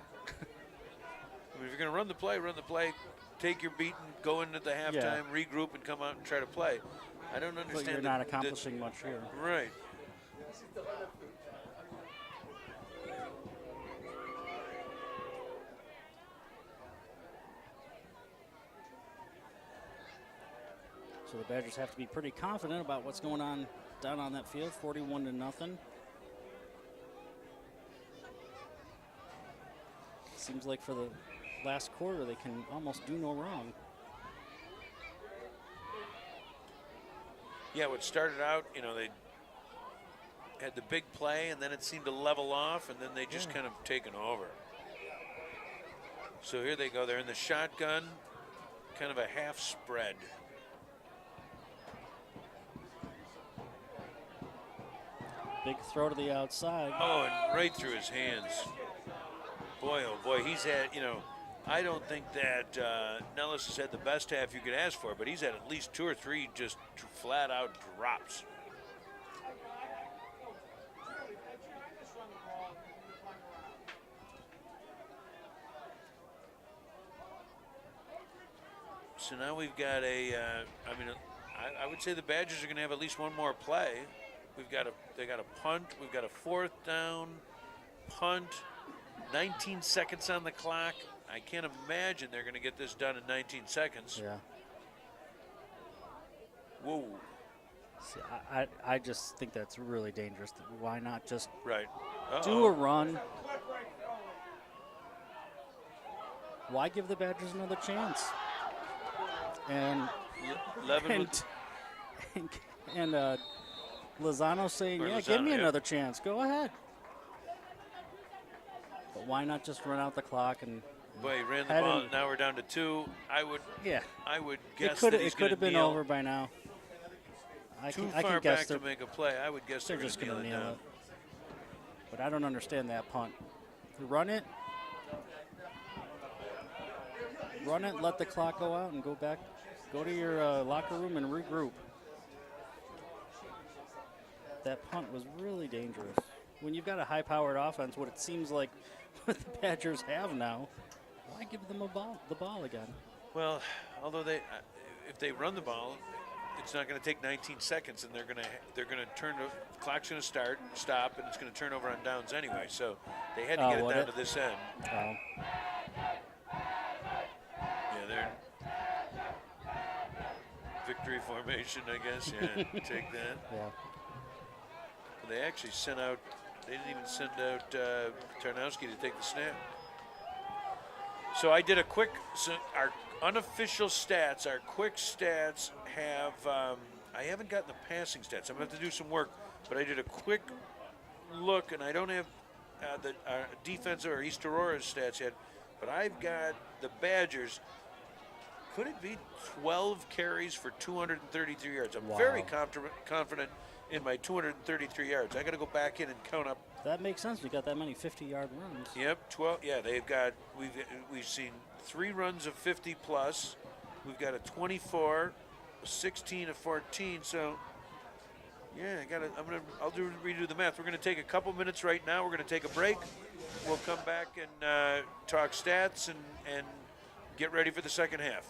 I mean, if you're going to run the play, take your beat and go into the halftime, regroup, and come out and try to play. I don't understand. But you're not accomplishing much here. Right. So the Badgers have to be pretty confident about what's going on down on that field, 41-0. Seems like for the last quarter they can almost do no wrong. Yeah, what started out, they had the big play, and then it seemed to level off, and then they just kind of taken over. So here they go. They're in the shotgun, kind of a half spread. Big throw to the outside. Oh, and right through his hands. Boy, oh boy, he's had, I don't think that Nellis has had the best half you could ask for, but he's had at least 2 or 3 just flat out drops. So now we've got I would say the Badgers are going to have at least one more play. They got a punt. We've got a 4th down, punt, 19 seconds on the clock. I can't imagine they're going to get this done in 19 seconds. Yeah. Whoa. See, I just think that's really dangerous. Why not just Right. do a run? Why give the Badgers another chance? And Lozano saying, Or yeah, Lozano, give me yeah. another chance. Go ahead. But why not just run out the clock and Boy, he ran the Had ball. him- Now we're down to 2. I would guess that he's it could going have to been kneel. over by now. I Too can far guess back to make a play. I would guess they're they're just going going to to kneel nail it it. But I don't understand that punt. Run it, let the clock go out and go back. Go to your locker room and regroup. That punt was really dangerous. When you've got a high-powered offense, what it seems like what the Badgers have now, why give them the ball again? Well, although if they run the ball, it's not going to take 19 seconds, and they're going to turn the clock's going to stop, and it's going to turn over on downs anyway. So they had to get it down to this end. Oh. Yeah, they're victory formation, I guess. Yeah, take that. Yeah. They actually sent out. They didn't even send out Tarnowski to take the snap. So I did a quick. So our unofficial stats, our quick stats have. I haven't gotten the passing stats. I'm going to have to do some work, but I did a quick look, and I don't have the defensive or East Aurora's stats yet. But I've got the Badgers. Could it be 12 carries for 233 yards? I'm very confident in my 233 yards. I got to go back in and count up. That makes sense. We got that many 50-yard runs. Yep, 12. Yeah, they've got. We've seen 3 runs of 50 plus. We've got a 24, a 16, a 14. So, yeah, I'll redo the math. We're gonna take a couple minutes right now. We're gonna take a break. We'll come back and talk stats and get ready for the second half.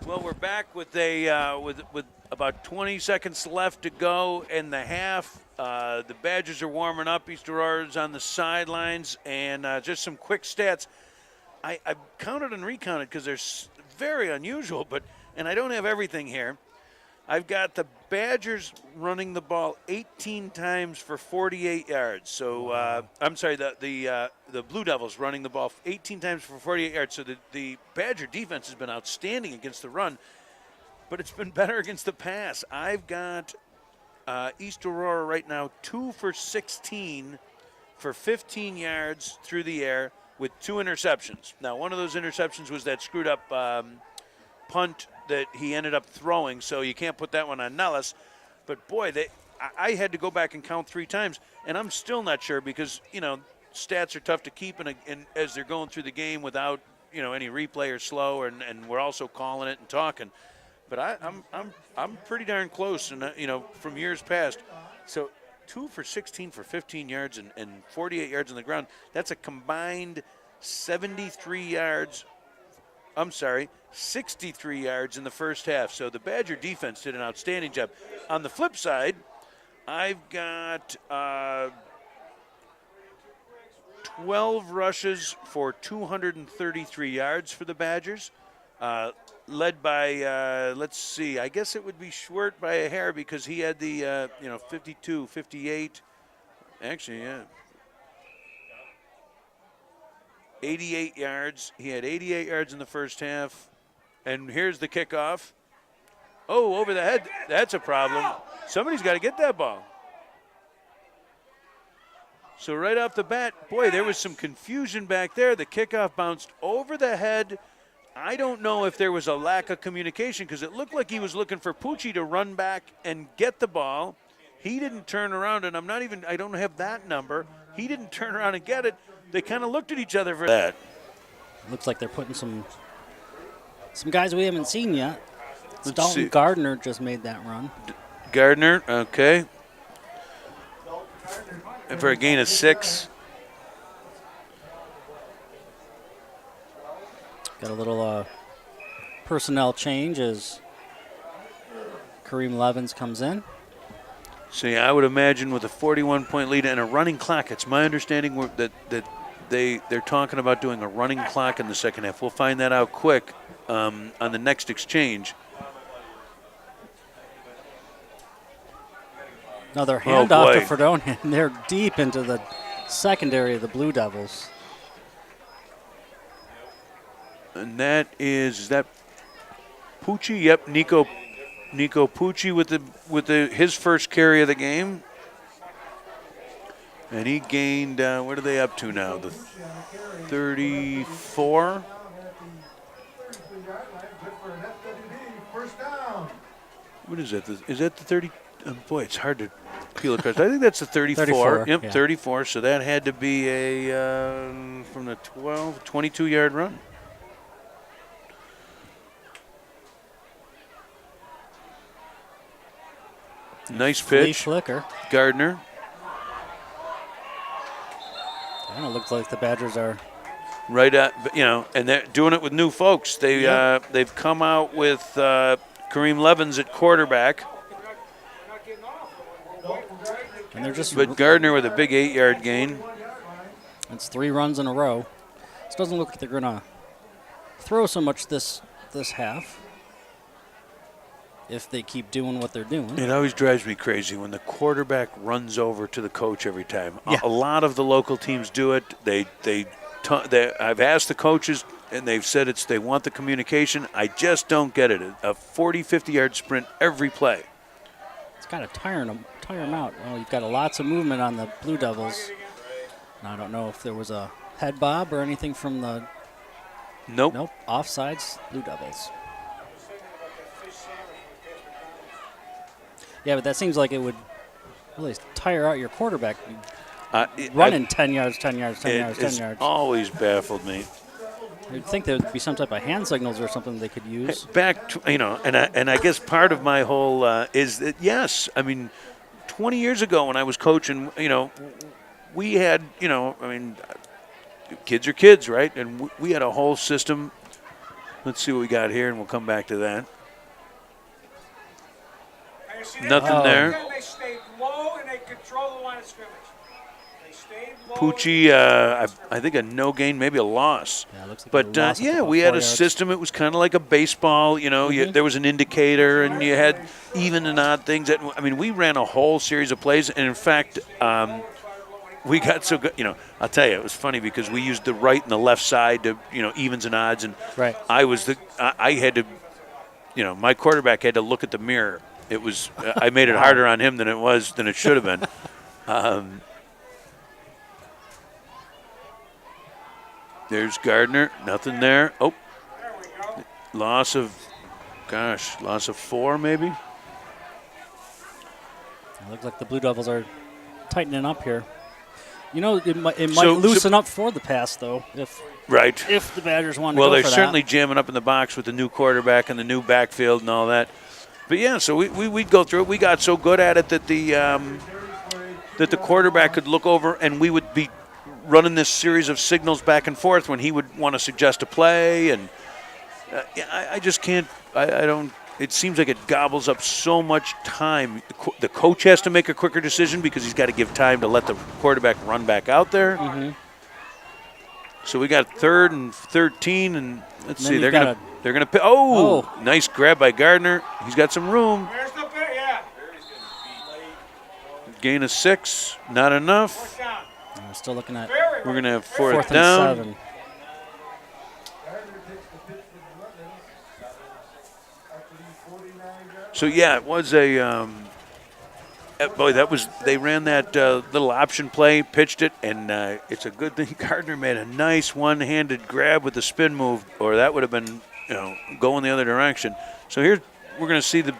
Well, we're back with with about 20 seconds left to go in the half. The Badgers are warming up. East Aurora's on the sidelines, and just some quick stats. I counted and recounted because they're very unusual, and I don't have everything here. I've got the Badgers running the ball 18 times for 48 yards. So I'm sorry, the Blue Devils running the ball 18 times for 48 yards. So the Badger defense has been outstanding against the run, but it's been better against the pass. I've got East Aurora right now 2 for 16 for 15 yards through the air with 2 interceptions. Now, one of those interceptions was that screwed up punt that he ended up throwing, so you can't put that one on Nellis. But boy, I had to go back and count 3 times, and I'm still not sure because stats are tough to keep, and as they're going through the game without any replay or slow, and we're also calling it and talking. But I'm pretty darn close, and from years past. So 2 for 16 for 15 yards and 48 yards on the ground. That's a combined 73 yards. I'm sorry, 63 yards in the first half. So the Badger defense did an outstanding job. On the flip side, I've got 12 rushes for 233 yards for the Badgers, led by, let's see, I guess it would be Schwert by a hair because he had the, 52, 58. Actually, yeah. 88 yards. He had 88 yards in the first half. And here's the kickoff. Oh, over the head. That's a problem. Somebody's got to get that ball. So right off the bat, boy, there was some confusion back there. The kickoff bounced over the head. I don't know if there was a lack of communication because it looked like he was looking for Pucci to run back and get the ball. He didn't turn around, and I don't have that number. He didn't turn around and get it. They kind of looked at each other for that. Looks like they're putting some guys we haven't seen yet. Let's Dalton see. Gardner just made that run. Gardner, okay. And for a gain of 6. Got a little personnel change as Kareem Levins comes in. See, I would imagine with a 41-point lead and a running clock, it's my understanding that they're talking about doing a running clock in the second half. We'll find that out quick on the next exchange. Another handoff to boy. Fredonia, and they're deep into the secondary of the Blue Devils. And that is that Pucci? Yep, Nico Pucci with his first carry of the game. And he gained, what are they up to now? The 34? What is that? Is that the 30? Boy, it's hard to peel across. I think that's the 34. 34, Yep, yeah. 34. So that had to be a from the 22-yard run. Nice Lee pitch, Flicker. Gardner. And it looks like the Badgers are Right at, and they're doing it with new folks. They've come out with Kareem Levins at quarterback, and they're just but Gardner with a big 8-yard gain. it's 3 runs in a row. This doesn't look like they're gonna throw so much this half if they keep doing what they're doing. It always drives me crazy when the quarterback runs over to the coach every time. Yeah. A lot of the local teams do it. I've asked the coaches, and they've said they want the communication. I just don't get it. A 40, 50-yard sprint every play. It's kind of tire them out. Well, you've got lots of movement on the Blue Devils. And I don't know if there was a head bob or anything from the Nope. offsides Blue Devils. Yeah, but that seems like it would really tire out your quarterback. Running 10 yards, 10 yards, 10 yards, 10 It's yards. always baffled me. You'd think there would be some type of hand signals or something they could use. Back to, and I guess part of my whole is that, yes, 20 years ago when I was coaching, we had, kids are kids, right? And we had a whole system. Let's see what we got here, and we'll come back to that. Nothing there. They stayed low and they control the line of scrimmage. They stayed low. Pucci, I think a no gain, maybe a loss. Yeah, it looks like But they lost it about we had 4 a yards. system. It was kind of like a baseball. There was an indicator, and you had even and odd things. We ran a whole series of plays, and in fact, we got so good. I'll tell you, it was funny because we used the right and the left side to evens and odds, and Right. I had to, my quarterback had to look at the mirror. It was I made it harder on him than it should have been. There's Gardner, nothing there. Oh, loss of 4 maybe. It looks like the Blue Devils are tightening up here. It might loosen up for the pass, though, if the Badgers want to Well, go they're for certainly that. jamming up in the box with the new quarterback and the new backfield and all that. But yeah, so we'd go through it. We got so good at it that the quarterback could look over and we would be running this series of signals back and forth when he would want to suggest a play. And I just can't. I don't it seems like it gobbles up so much time. The coach has to make a quicker decision because he's got to give time to let the quarterback run back out there. Mm-hmm. So we got 3rd and 13, and let's And see, then they're gonna pick. Oh, nice grab by Gardner. He's got some room. Where's the bit? Yeah. Gain of 6, not enough. I'm still looking at We're gonna have 4th 4th and down. 7. Gardner takes the pitch for the Runners after these 49 yards. So yeah, it was a boy. They ran that little option play, pitched it, and it's a good thing Gardner made a nice one-handed grab with the spin move, or that would have been going the other direction. So here we're going to see the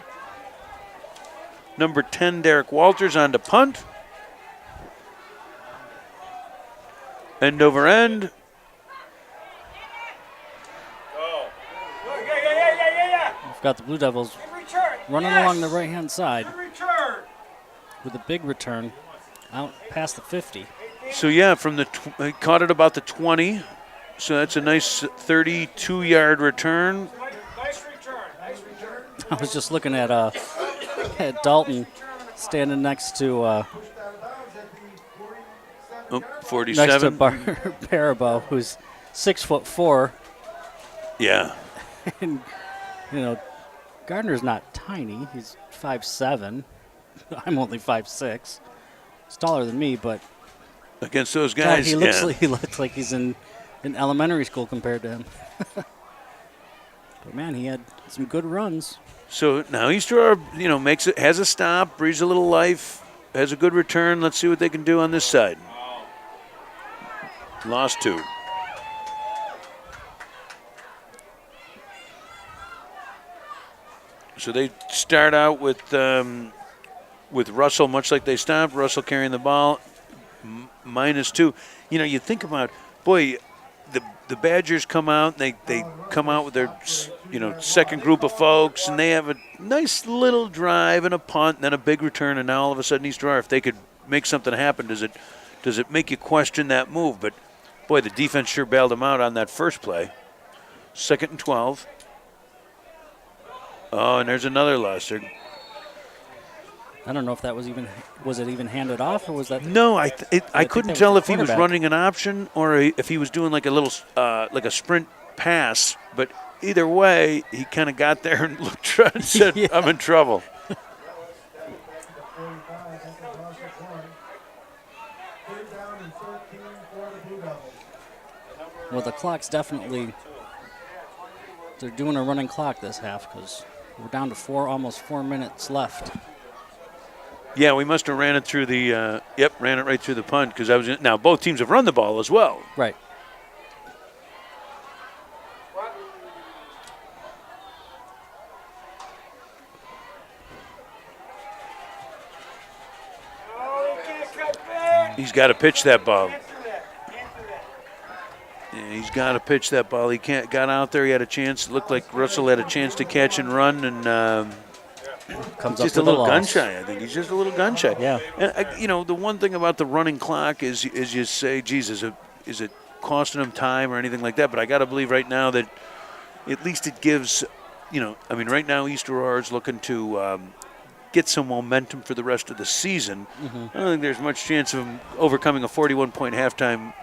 number 10 Derek Walters on to punt. End over end. We've got the Blue Devils running along the right-hand side with a big return out past the 50. So yeah, from the he caught it about the 20. So that's a nice 32-yard return. Nice return. Nice return. I was just looking at Dalton standing next to Pushed out of bounds at the 47 Oh, yard line. 47. Barabo, who's 6'4", Yeah. and Gardner's not tiny. He's 5'7". I'm only 5'6". He's taller than me, but Against those God, guys, he looks like he's in elementary school compared to him. But man, he had some good runs. So now East Aurora, has a stop, breathes a little life, has a good return. Let's see what they can do on this side. Lost 2. So they start out with Russell, much like they stopped. Russell carrying the ball, -2. You think about, boy, the Badgers come out, and they come out with their, second group of folks, and they have a nice little drive and a punt, and then a big return, and now all of a sudden East Aurora, if they could make something happen, does it make you question that move? But, boy, the defense sure bailed them out on that first play. 2nd and 12. Oh, and there's another loss. I don't know if that was it even handed off, or was that? No, I couldn't that tell was if the he was quarterback. running an option or if he was doing like a little like a sprint pass. But either way, he kind of got there and looked around and said, Yeah. "I'm in trouble." That was at the 45. I think they lost the corner. 3rd down and 13 for the Blue Devils. Well, the clock's definitely. They're doing a running clock this half because we're down to almost 4 minutes left. Yeah, we must have ran it through the. Ran it right through the punt because now both teams have run the ball as well. Right. Oh, he can't cut back. He's got to pitch that ball. Can't do that. Can't do that. Yeah, he's got to pitch that ball. He got out there. He had a chance. It looked like Russell had a chance to catch and run, and. Comes Just up a with little loss. gun shy, I think. He's just a little gun shy. Yeah. And, the one thing about the running clock is you say, geez, is it costing him time or anything like that? But I got to believe right now that at least it gives, right now East Aurora is looking to get some momentum for the rest of the season. Mm-hmm. I don't think there's much chance of him overcoming a 41-point halftime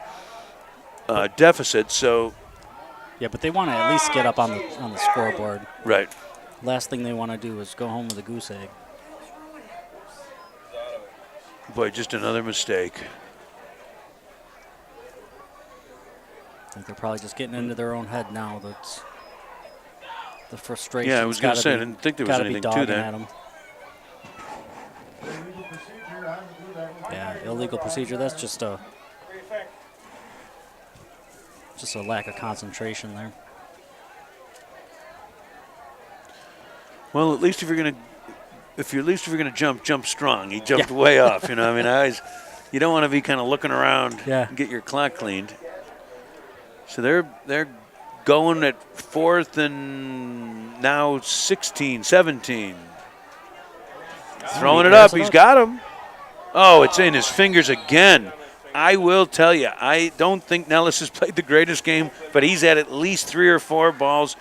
deficit. So, Yeah, but they want to at least get up on the scoreboard. right. Last thing they want to do is go home with a goose egg. Boy, just another mistake. I think they're probably just getting into their own head now. That's the frustration. Yeah, I was going to say, I didn't think there was anything to that. At 'em. Illegal procedure on the Blue Devils. Yeah, illegal procedure. That's just a What do you think? lack of concentration there. Well, at least if you're gonna jump strong. He jumped way off. You don't want to be kind of looking around and get your clock cleaned. So they're going at 4th and now 16, 17. Throwing it up. He's got him. Oh, it's in his fingers again. I will tell you, I don't think Nellis has played the greatest game, but he's had at least 3 or 4 balls.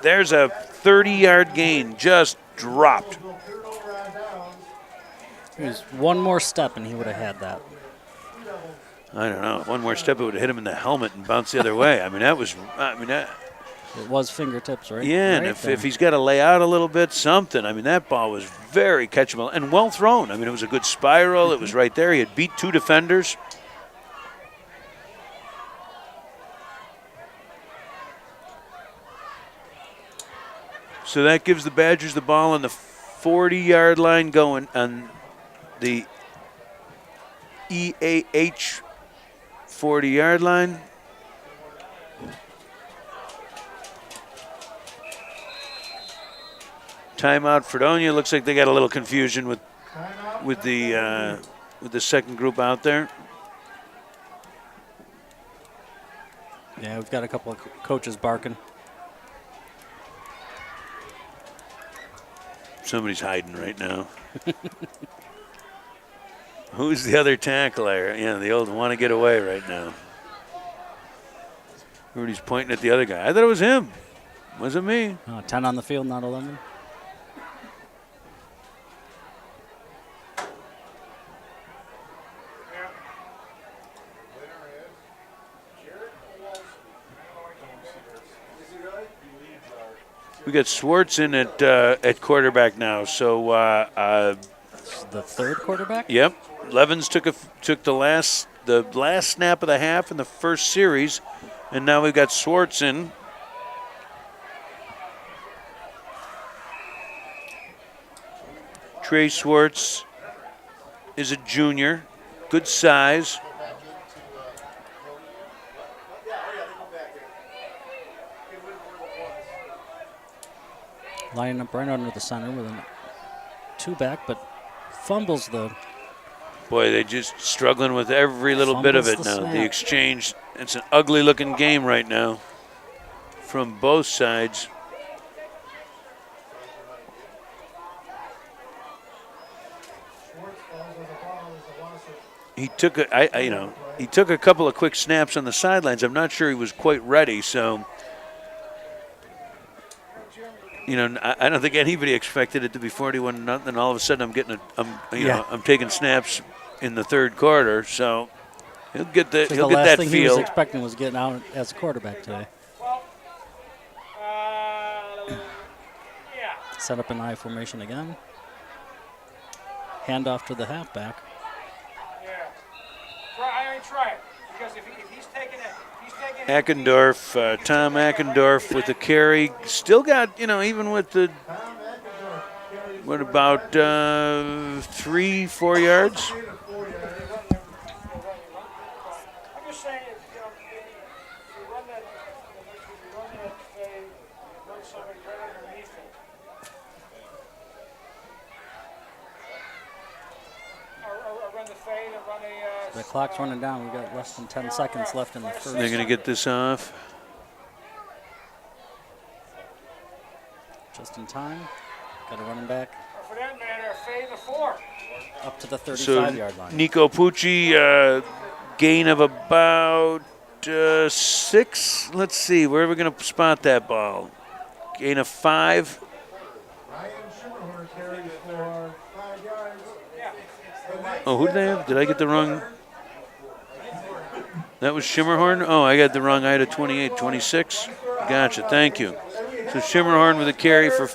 There's a 30-yard gain, just dropped. He was one more step and he would have had that. I don't know. One more step, it would have hit him in the helmet and bounced the other way. I mean, that was. It was fingertips, right? Yeah, and Right if he's got to lay out a little bit, something. I mean, that ball was very catchable and well thrown. I mean, it was a good spiral. It was right there. He had beat 2 defenders. So that gives the Badgers the ball on the 40-yard line going on the EAH 40-yard line. Timeout, Fredonia. Looks like they got a little confusion with the second group out there. Yeah, we've got a couple of coaches barking. Somebody's hiding right now. Who's the other tackler? Yeah, the old want to get away right now. Rudy's pointing at the other guy. I thought it was him. Wasn't me. 10 on the field, not 11. We got Swartz in at quarterback now. So The third quarterback? yep, Levens took the last snap of the half in the first series, and now we've got Swartz in. Trey Swartz is a junior, good size. Lining up right under the center with a 2-back, but fumbles the. Boy, they're just struggling with every little bit of it Fumbles the now. snap. The exchange, it's an ugly-looking game right now from both sides. He took he took a couple of quick snaps on the sidelines. I'm not sure he was quite ready, so I don't think anybody expected it to be 41-0. All of a sudden, I'm taking snaps in the third quarter, so he'll get The he'll last get that thing he was feel. expecting was getting out as a quarterback today. Set up an I formation again. Hand off to the halfback. Try it. Because if he's taking it, Eckendorf, Tom Eckendorf with the carry. Still got, even with the, what about 3-4 yards? I'm just saying, if you run that, run somebody right underneath it. Or run the fade and run a. The clock's running down. We've got less than 10 seconds left in the first. They're going to get this off. Just in time. Got a running back Or for that matter, a fade the 4. up to the So 35-yard line. Nico Pucci, gain of about 6. Let's see, where are we going to spot that ball? Gain of 5. Ryan Schimmerhorn carries for 5 yards. Oh, who did they have? Did I get the wrong? That was Schimmerhorn? Oh, I got the wrong. I had a 28, 26. Gotcha, thank you. So Schimmerhorn with a carry for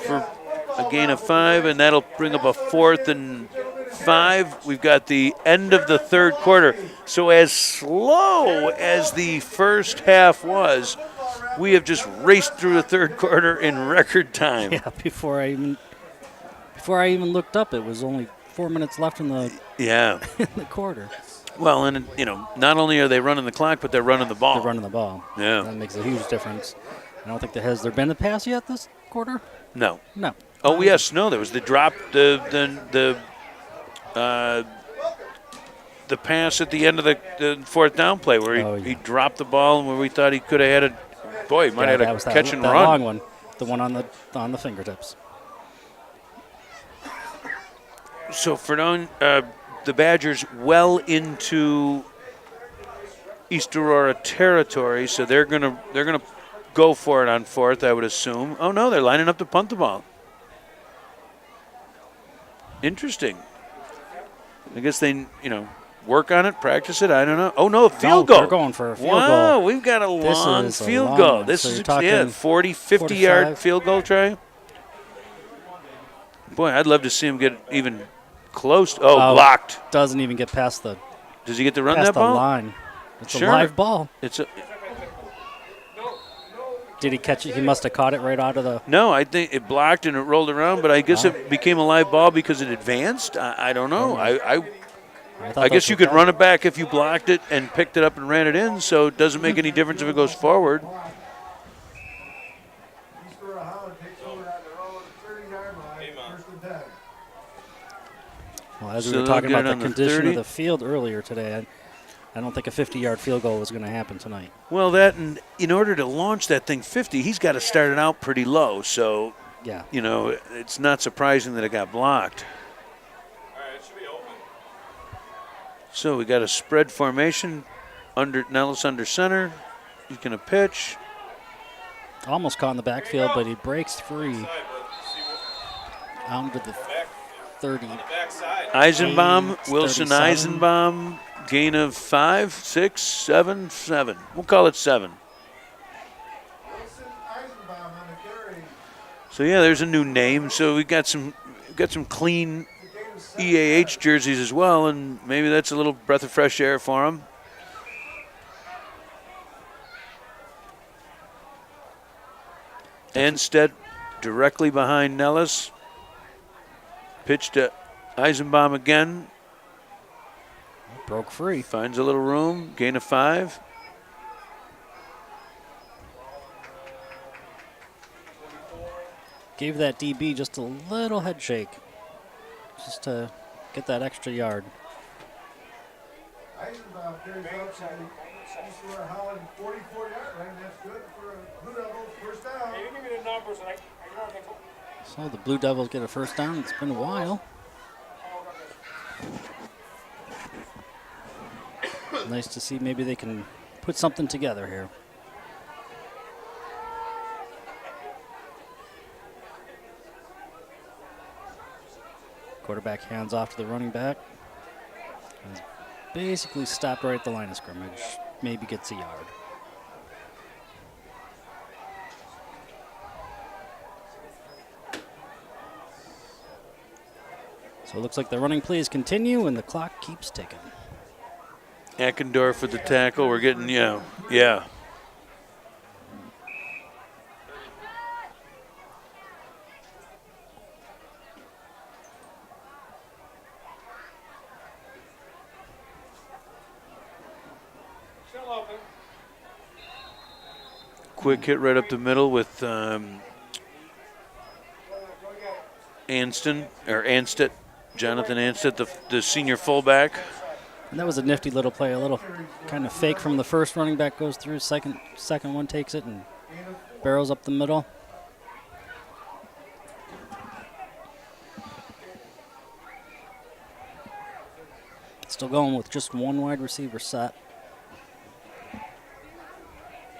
a gain of 5, and that'll bring up a 4th and 5. We've got the end of the third quarter. So as slow as the first half was, we have just raced through the third quarter in record time. Yeah, before I even looked up, it was only 4 minutes left in the Yeah. in the quarter. Well, and not only are they running the clock, but they're running the ball. They're running the ball. Yeah. That makes a huge difference. I don't think has there been a pass yet this quarter? No. No. Oh yes, no. There was the drop, the pass at the end of the fourth down play where he dropped the ball and where we thought he could have had a. Boy, he might have that had was a that, catch and that run. long one, the one on the fingertips. So Fredonia, the Badgers well into East Aurora territory, so they're gonna go for it on fourth, I would assume. Oh, no, they're lining up to punt the ball. Interesting. I guess they, work on it, practice it. I don't know. Oh, no, field goal. They're going for a field goal. Wow, we've got a long is a field long goal. one. This So is, you're talking 50-yard 45. field goal try. Boy, I'd love to see him get even close. Oh, blocked. Doesn't even get past the Does he get to run past that the ball? line. It's Sure. a live ball. It's a Did he catch it? He must have caught it right out of the. No, I think it blocked and it rolled around, but I guess it became a live ball because it advanced. I don't know. I guess you could run it back if you blocked it and picked it up and ran it in, so it doesn't make any difference if it goes forward. East Aurora Holland takes over on their own 30-yard line, first and 10. Well, as So we were they'll talking get about it on the the condition 30. of the field earlier today, I don't think a 50-yard field goal was going to happen tonight. Well, that and in order to launch that thing 50, he's got to start it out pretty low. So, Yeah. it's not surprising that it got blocked. All right, it should be open. So we got a spread formation. Nellis under center. He's going to pitch. Almost caught in the backfield, but he breaks free Side, but see what out to the back 30. back side. Eisenbaum, It's Wilson 37. Eisenbaum, gain of 5, 6, 7, 7. We'll call it 7. Wilson Eisenbaum on the carry. So yeah, there's a new name. So we got some clean The game is 7. EAH jerseys as well, and maybe that's a little breath of fresh air for him. Anstead directly behind Nellis. Pitch to Eisenbaum again. Broke free. Finds a little room. Gain of 5. Gave that DB just a little head shake, just to get that extra yard. Eisenbaum carries out to the East Aurora Holland 44-yard line. That's good for a Blue Devils first down. Hey, you give me the numbers and I know I can go. So the Blue Devils get a first down. It's been a while. Nice to see maybe they can put something together here. Quarterback hands off to the running back. He's basically stopped right at the line of scrimmage. Maybe gets a yard. So it looks like the running plays continue and the clock keeps ticking. Eckendorf with the tackle. We're getting, yeah. Still open. Quick hit right up the middle with Anstead, Jonathan Anstead, the senior fullback. And that was a nifty little play, a little kind of fake from the first running back goes through, second one takes it and barrels up the middle. Still going with just one wide receiver set.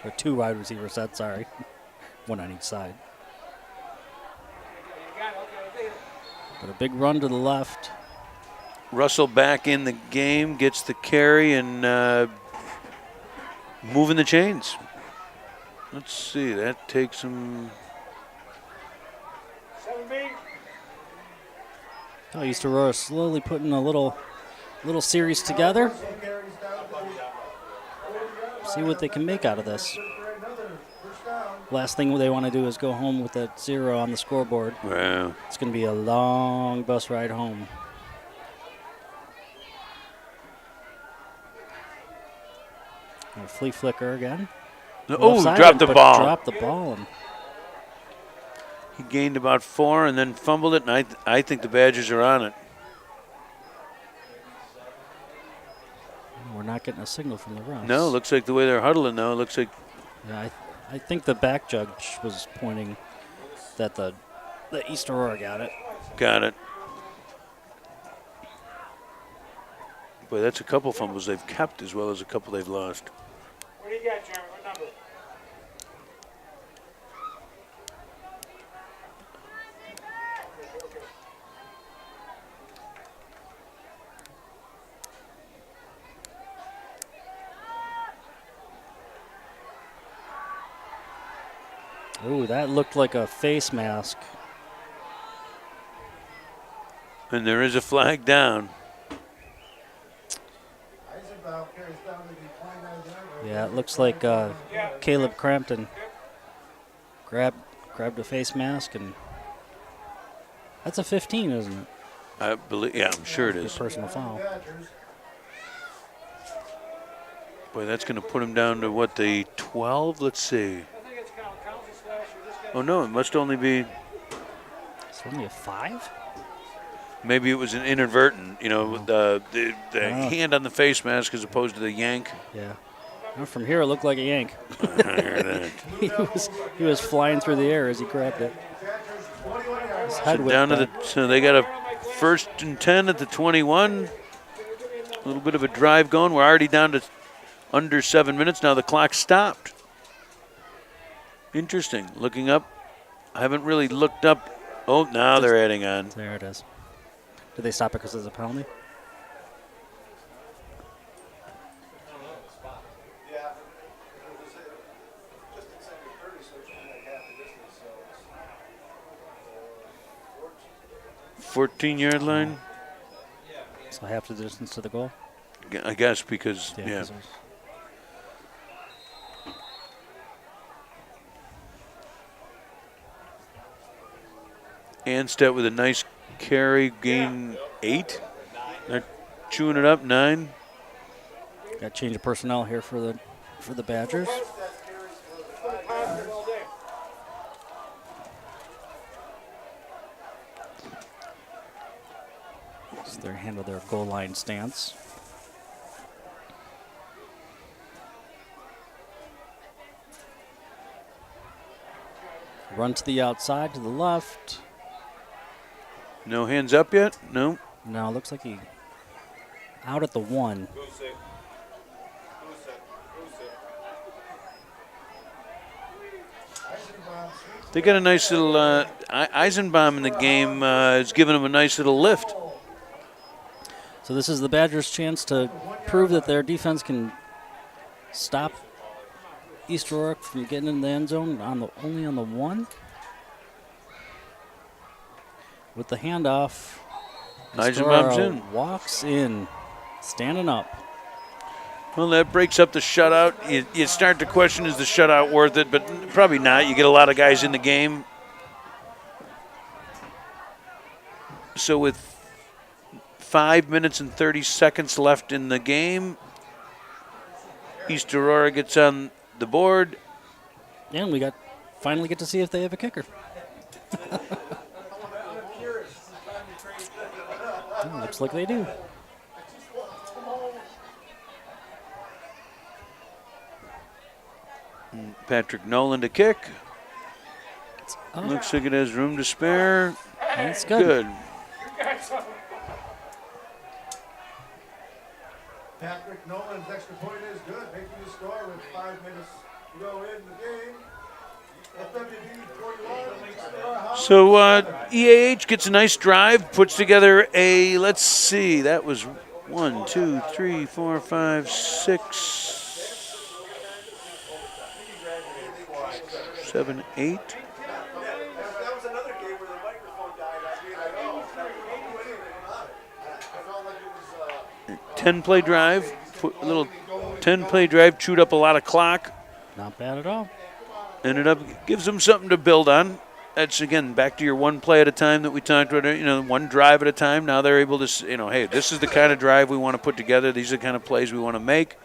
Or two wide receiver sets, sorry. One on each side. But a big run to the left. Russell back in the game, gets the carry and moving the chains. Let's see, that takes him. 7B. Oh, East Aurora slowly putting a little series together. Carries down to the 40-yard See what they can make out of this. line for another first down. Last thing they want to do is go home with that 0 on the scoreboard. Wow. It's going to be a long bus ride home. And a flea flicker again. Oh, Left-sided, dropped the but ball. Dropped the ball. And He gained about 4 and then fumbled it, and I think the Badgers are on it. we're not getting a signal from the refs. No, looks like the way they're huddling now, it looks like Yeah, I think the back judge was pointing that the East Aurora got it. got it. Boy, that's a couple fumbles they've kept as well as a couple they've lost. What do you got, Jeremy? What number? Ooh, that looked like a face mask. And there is a flag down. Eisenbaum carries down to the 29-yard line. Yeah, it looks like Caleb Crampton grabbed a face mask, and that's a 15, isn't it? I believe, yeah, I'm sure it A is. personal foul. Badgers. Boy, that's going to put him down to what, the 12? Let's see. Oh no, it must only be. It's only a 5? Maybe it was an inadvertent. You know, the Oh. hand on the face mask as opposed to the yank. Yeah. Well, from here, it looked like a yank. I hear that. he was flying through the air as he grabbed it. Badgers 21 yards. His head So whipped down to the. back. So they got a 1st and 10 at the 21. A little bit of a drive going. We're already down to under 7 minutes now. The clock stopped. Interesting. Looking up. I haven't really looked up. Oh, now they're adding on. There it is. Did they stop it because of the penalty? Yeah. It was just inside the 30, so it's only like half the distance. So it's 14-yard line. So half the distance to the goal? I guess because, yeah. 'cause it was- Anstead with a nice carry, gain 8. They're chewing it up, 9. Got change of personnel here for the Badgers. So they're handle their goal line stance. Run to the outside, to the left. No hands up yet? No. No, looks like he out at the 1. They got a nice little Eisenbaum in the game. Is giving them a nice little lift. So this is the Badgers' chance to prove that their defense can stop East Aurora from getting in the end zone only on the 1. With the handoff, East Eisenbaum's Aurora in. walks in, standing up. Well, that breaks up the shutout. You start to question, is the shutout worth it? But probably not. You get a lot of guys in the game. So with 5 minutes and 30 seconds left in the game, East Aurora gets on the board. And we finally get to see if they have a kicker. Oh, looks like they do. Patrick Nolan to kick. Oh, Looks like it has room to spare. that's good. Good. Patrick Nolan's extra point is good, making the score with 5 minutes to go in the game. FWB 41. So EAH gets a nice drive, puts together a, let's see, that was 1, 2, 3, 4, 5, 6, 7, 8. That was another game where the microphone died on me, and I don't do anything about it. I felt like it was 10-play drive, a little 10-play drive, chewed up a lot of clock. Not bad at all. Ended up, gives them something to build on. That's, again, back to your one play at a time that we talked about, one drive at a time. Now they're able to, hey, this is the kind of drive we want to put together. These are the kind of plays we want to make.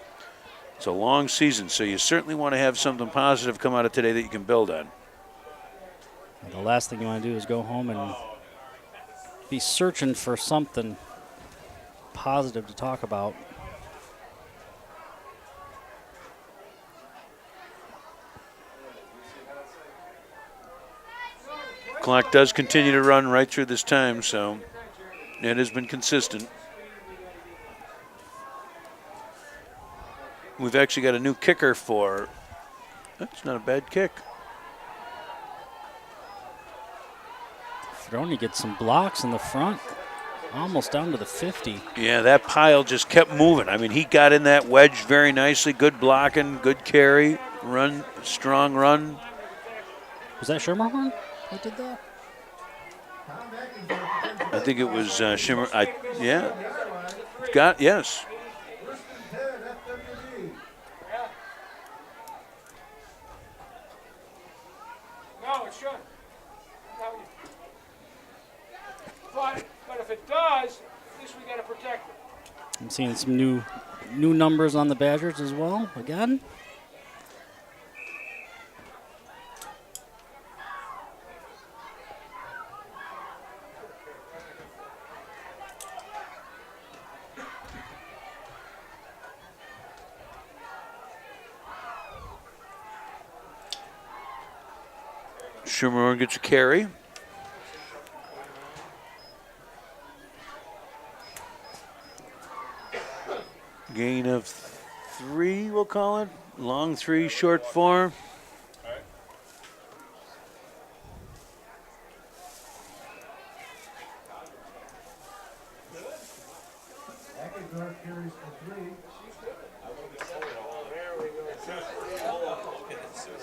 It's a long season, so you certainly want to have something positive come out of today that you can build on. The last thing you want to do is go home and be searching for something positive to talk about. Clock does continue to run right through this time, so it has been consistent. We've actually got a new kicker for. That's not a bad kick. Fredonia gets some blocks in the front, almost down to the 50. Yeah, that pile just kept moving. I mean, he got in that wedge very nicely. Good blocking, good carry, run, strong run. Was that Schermerhorn that did that? I think it was Shimmer. Yeah. Yes. No, it shouldn't. No, but if it does, at least we got to protect it. I'm seeing some new numbers on the Badgers as well. Again. Schermerhorn gets a carry. Gain of 3, we'll call it. Long 3, short 4. Eckendorf carries for 3.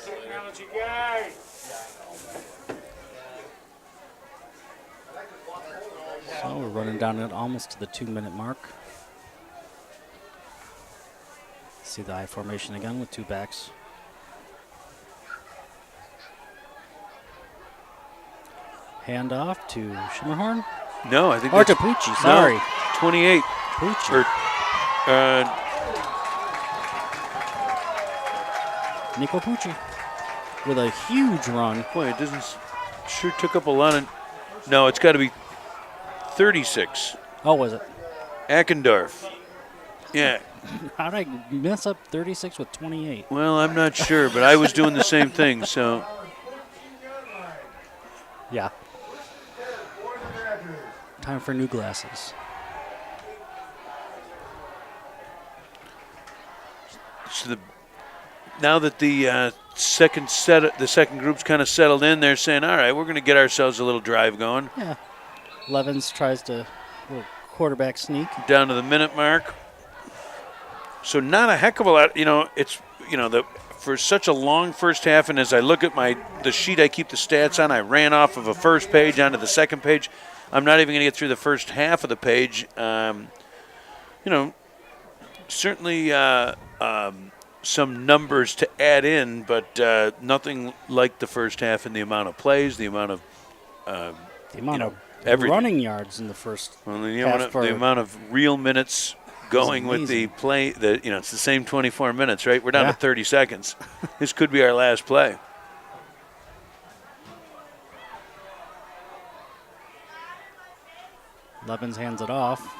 Technology guy. So we're running down at almost to the 2-minute mark. See the I formation again with 2 backs. Hand off to Schermerhorn. No, I think Or that's to Pucci, sorry. No, 28. Pucci. Or, Nico Pucci with a huge run. boy, it doesn't. Sure took up a lot of. No, it's got to be 36. Oh, was it? Eckendorf. Yeah. How did I mess up 36 with 28? Well, I'm not sure, but I was doing the same thing. So Yeah. Time for new glasses. now that the second group's kind of settled in, they're saying, all right, we're going to get ourselves a little drive going. Yeah. Levens tries to little quarterback sneak. Down to the minute mark. So not a heck of a lot. For such a long first half, and as I look at the sheet I keep the stats on, I ran off of a first page onto the second page. I'm not even going to get through the first half of the page. Certainly some numbers to add in, but nothing like the first half in the amount of plays, the amount of everything. Running yards in the first Well, half. the amount of real minutes going with the play, it's the same 24 minutes, right? We're down to 30 seconds. This could be our last play. Levens hands it off.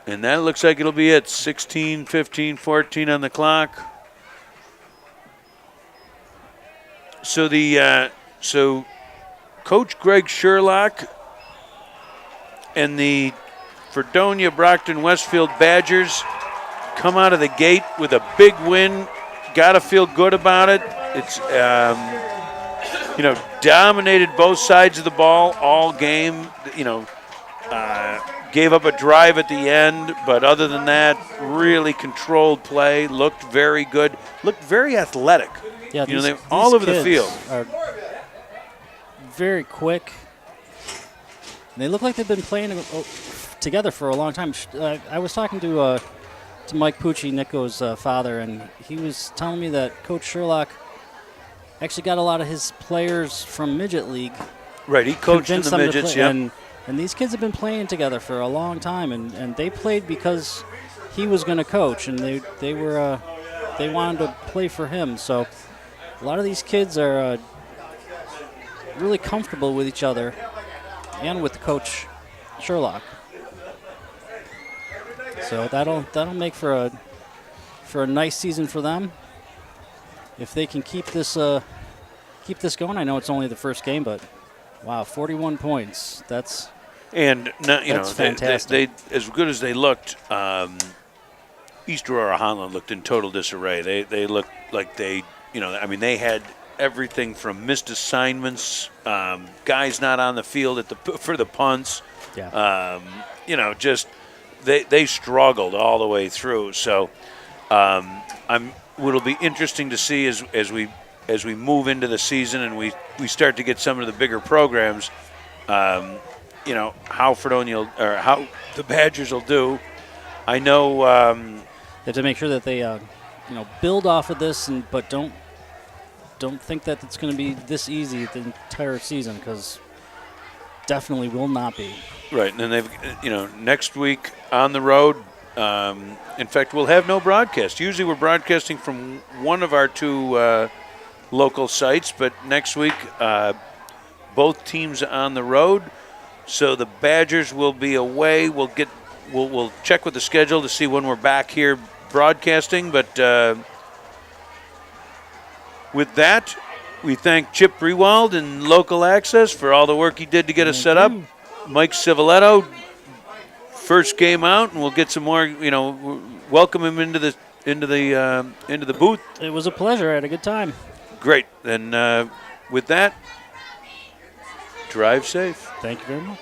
And that looks like it'll be it. 16, 15, 14 on the clock. So Coach Greg Sherlock and the Fredonia Brockton Westfield Badgers come out of the gate with a big win. Got to feel good about it. It's dominated both sides of the ball all game. Gave up a drive at the end, but other than that, really controlled play. Looked very good. Looked very athletic. Yeah, they're all over the field. Are very quick. And they look like they've been playing together for a long time. I was talking to Mike Pucci, Nico's father, and he was telling me that Coach Sherlock actually got a lot of his players from Midget League. Right, he coached in the midgets, yeah. And these kids have been playing together for a long time, and they played because he was going to coach, and they wanted to play for him. So a lot of these kids are really comfortable with each other and with Coach Sherlock. So that'll make for a nice season for them if they can keep this going. I know it's only the first game, but wow, 41 points. That's fantastic. They as good as they looked. East Aurora Holland looked in total disarray. They looked like they had everything from missed assignments, guys not on the field for the punts. Yeah. They struggled all the way through. So I'm what'll be interesting to see as we move into the season and we start to get some of the bigger programs, how Fredonia or how the Badgers will do. I know. They have to make sure that they, build off of this, but don't think that it's going to be this easy the entire season, because definitely will not be. Right, and then they've, next week on the road. In fact, we'll have no broadcast. Usually we're broadcasting from one of our two local sites, but next week both teams on the road. So the Badgers will be away. We'll check with the schedule to see when we're back here broadcasting. But with that, we thank Chip Rewald and Local Access for all the work he did to get us set up. Mike Civiletto, first game out, and we'll get some more. Welcome him into the booth. It was a pleasure. I had a good time. Great. And with that, drive safe. Thank you very much.